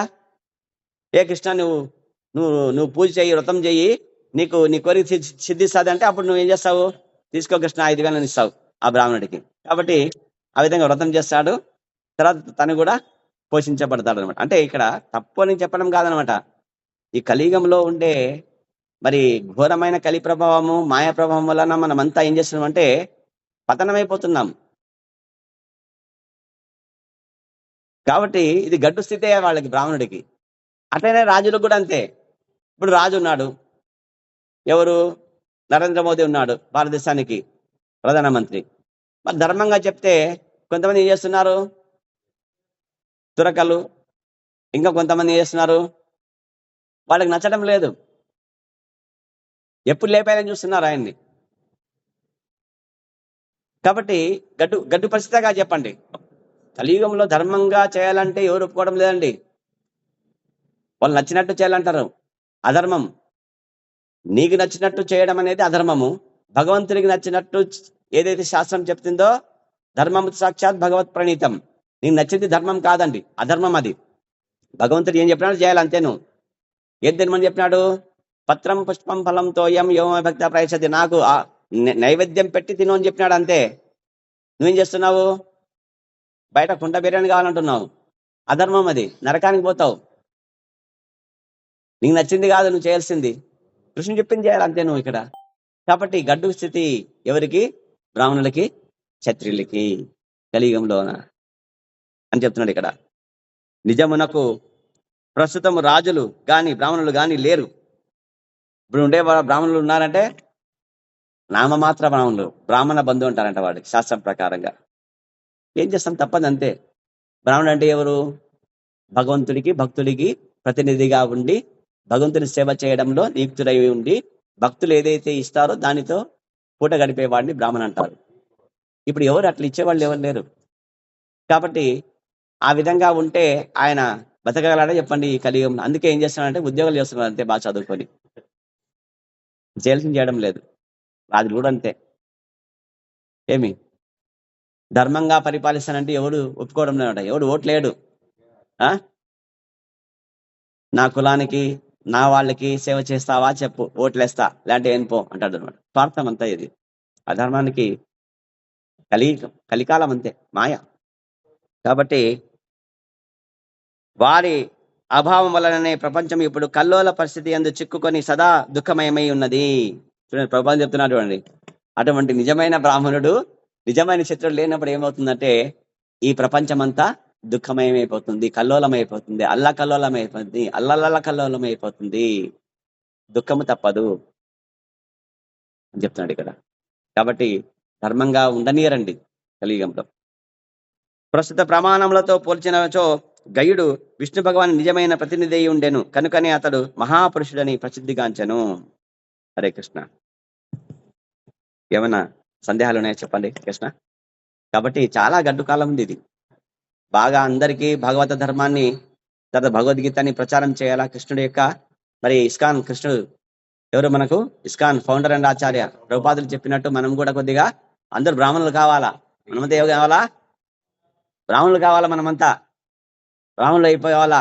ఏ కృష్ణ నువ్వు నువ్వు నువ్వు పూజ చెయ్యి, వ్రతం చెయ్యి, నీ కోరిక సిద్ధిస్తుంది అంటే అప్పుడు నువ్వు ఏం చేస్తావు? తీసుకో కృష్ణ 5,000 ఇస్తావు ఆ బ్రాహ్మణుడికి. కాబట్టి ఆ విధంగా వ్రతం చేస్తాడు, తర్వాత తను కూడా పోషించబడతాడు అనమాట. అంటే ఇక్కడ తప్పు అని చెప్పడం కాదనమాట. ఈ కలియుగంలో ఉండే మరి ఘోరమైన కలి ప్రభావము, మాయా ప్రభావం వలన మనమంతా ఏం చేస్తున్నాం అంటే పతనమైపోతున్నాం. కాబట్టి ఇది గడ్డు స్థితే వాళ్ళకి, బ్రాహ్మణుడికి. అట్లనే రాజులకు కూడా అంతే. ఇప్పుడు రాజు ఉన్నాడు, ఎవరు? నరేంద్ర మోదీ ఉన్నాడు, భారతదేశానికి ప్రధానమంత్రి. మరి ధర్మంగా చెప్తే కొంతమంది ఏం చేస్తున్నారు? తురకలు, ఇంకా కొంతమంది ఏం చేస్తున్నారు? వాళ్ళకి నచ్చడం లేదు, ఎప్పుడు లేపాయని చూస్తున్నారు ఆయన్ని. కాబట్టి గడ్డు పరిస్థితిగా చెప్పండి. కలియుగంలో ధర్మంగా చేయాలంటే ఎవరు ఒప్పుకోవడం లేదండి. వాళ్ళు నచ్చినట్టు చేయాలంటారు, అధర్మం. నీకు నచ్చినట్టు చేయడం అనేది అధర్మము. భగవంతుడికి నచ్చినట్టు ఏదైతే శాస్త్రం చెప్తుందో ధర్మం సాక్షాత్ భగవత్ ప్రణీతం. నీకు నచ్చింది ధర్మం కాదండి, అధర్మం అది. భగవంతుడు ఏం చెప్పినాడు చేయాలి, అంతేను. ఏం తినమని చెప్పినాడు? పత్రం పుష్పం ఫలం తోయం యోమ భక్త ప్రయచ్చతి, నాకు నైవేద్యం పెట్టి తిను అని చెప్పినాడు, అంతే. నువ్వేం చేస్తున్నావు? బయట కుండ బిర్యానీ కావాలంటున్నావు, అధర్మం అది, నరకానికి పోతావు. నీకు నచ్చింది కాదు నువ్వు చేయాల్సింది, కృష్ణుడు చెప్పింది చేయాలి, అంతే నువ్వు ఇక్కడ. కాబట్టి గడ్డు స్థితి ఎవరికి? బ్రాహ్మణులకి, క్షత్రియులకి కలియుగంలోన అని చెప్తున్నాడు ఇక్కడ. నిజమునకు ప్రస్తుతం రాజులు కానీ బ్రాహ్మణులు కానీ లేరు. ఇప్పుడు ఉండే బ్రాహ్మణులు ఉన్నారంటే నామమాత్ర బ్రాహ్మణులు, బ్రాహ్మణ బంధు అంటారంట వాడికి శాస్త్రం ప్రకారంగా. ఏం చేస్తాం, తప్పదు అంతే. బ్రాహ్మణుడు అంటే ఎవరు? భగవంతుడికి భక్తుడికి ప్రతినిధిగా ఉండి భగవంతుని సేవ చేయడంలో నియుక్తుడై ఉండి భక్తులు ఏదైతే ఇస్తారో దానితో పూట గడిపేవాడిని బ్రాహ్మణ అంటారు. ఇప్పుడు ఎవరు అట్లా ఇచ్చేవాళ్ళు ఎవరు లేరు. కాబట్టి ఆ విధంగా ఉంటే ఆయన బతకగలడే చెప్పండి ఈ కలియుగంలో? అందుకే ఏం చేస్తున్నాడంటే ఉద్యోగాలు చేస్తున్నారు అంతే, బాగా చదువుకొని. చేయాల్సింది చేయడం లేదు. రాజులు కూడా అంతే. ఏమి ధర్మంగా పరిపాలిస్తానంటే ఎవడు ఒప్పుకోవడం లేదట, ఎవడు ఓట్లేడు. నా కులానికి నా వాళ్ళకి సేవ చేస్తావా చెప్పు, ఓట్లేస్తా, లేదంటే ఏం పో అంటాడు అనమాట. స్వార్థం అంతా ఇది. అధర్మానికి కలికాలం అంతే, మాయ. కాబట్టి వారి అభావం వలననే ప్రపంచం ఇప్పుడు కల్లోల పరిస్థితి యందు చిక్కుకొని సదా దుఃఖమయమై ఉన్నది. చూడండి ప్రభుపాదులు చెప్తున్నాడు చూడండి. అటువంటి నిజమైన బ్రాహ్మణుడు, నిజమైన శత్రుడు లేనప్పుడు ఏమవుతుందంటే ఈ ప్రపంచం అంతా దుఃఖమయమైపోతుంది, కల్లోలమైపోతుంది, అల్లల్ల కల్లోలమైపోతుంది. దుఃఖము తప్పదు అని చెప్తున్నాడు ఇక్కడ. కాబట్టి ధర్మంగా ఉండనీయరండి కలియుగంలో. ప్రస్తుత ప్రమాణములతో పోల్చినచో గయుడు విష్ణు భగవాన్ నిజమైన ప్రతినిధి అయి ఉండెను కనుకనే అతడు మహాపురుషుడని ప్రసిద్ధిగాంచెను. హరే కృష్ణ. ఏమైనా సందేహాలు ఉన్నాయా చెప్పండి కృష్ణ. కాబట్టి చాలా గడ్డు కాలం ఉంది ఇది. బాగా అందరికీ భగవత ధర్మాన్ని, తర్వాత భగవద్గీతని ప్రచారం చేయాలా. కృష్ణుడి యొక్క మరి ఇస్కాన్, కృష్ణుడు ఎవరు మనకు? ఇస్కాన్ ఫౌండర్ అండ్ ఆచార్య. ప్రభుపాదులు చెప్పినట్టు మనం కూడా కొద్దిగా అందరు బ్రాహ్మణులు కావాలా. మనమంతా ఏం కావాలా? బ్రాహ్మణులు కావాలా. మనమంతా బ్రాహ్మణులు అయిపోవాలా.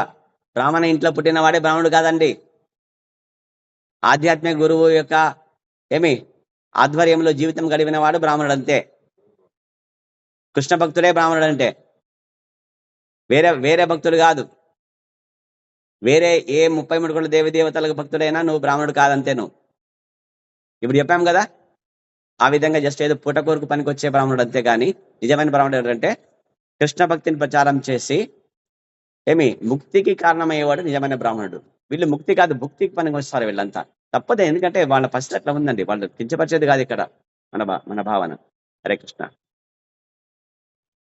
బ్రాహ్మణ ఇంట్లో పుట్టిన వాడే బ్రాహ్మణుడు కాదండి. ఆధ్యాత్మిక గురువు యొక్క ఆధ్వర్యంలో జీవితం గడిపిన వాడు బ్రాహ్మణుడు అంతే. కృష్ణ భక్తుడే బ్రాహ్మణుడు అంటే, వేరే భక్తుడు కాదు. వేరే ఏ 33 కోట్ల దేవి దేవతలకు భక్తుడైనా నువ్వు బ్రాహ్మణుడు కాదంతే నువ్వు. ఇప్పుడు చెప్పాం కదా, ఆ విధంగా జస్ట్ ఏదో పూటకూరకు పనికొచ్చే బ్రాహ్మణుడు అంతే. కానీ నిజమైన బ్రాహ్మణుడు ఏంటంటే కృష్ణ భక్తిని ప్రచారం చేసి ముక్తికి కారణమయ్యేవాడు నిజమైన బ్రాహ్మణుడు. వీళ్ళు ముక్తి కాదు, భుక్తికి పనికి వస్తారు వీళ్ళంతా. తప్పదే, ఎందుకంటే వాళ్ళ పరిస్థితి అట్లా ఉందండి. వాళ్ళు కించపరిచేది కాదు ఇక్కడ మన భావన. హరే కృష్ణ.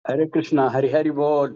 హరే కృష్ణ. హరి హరి బోల్.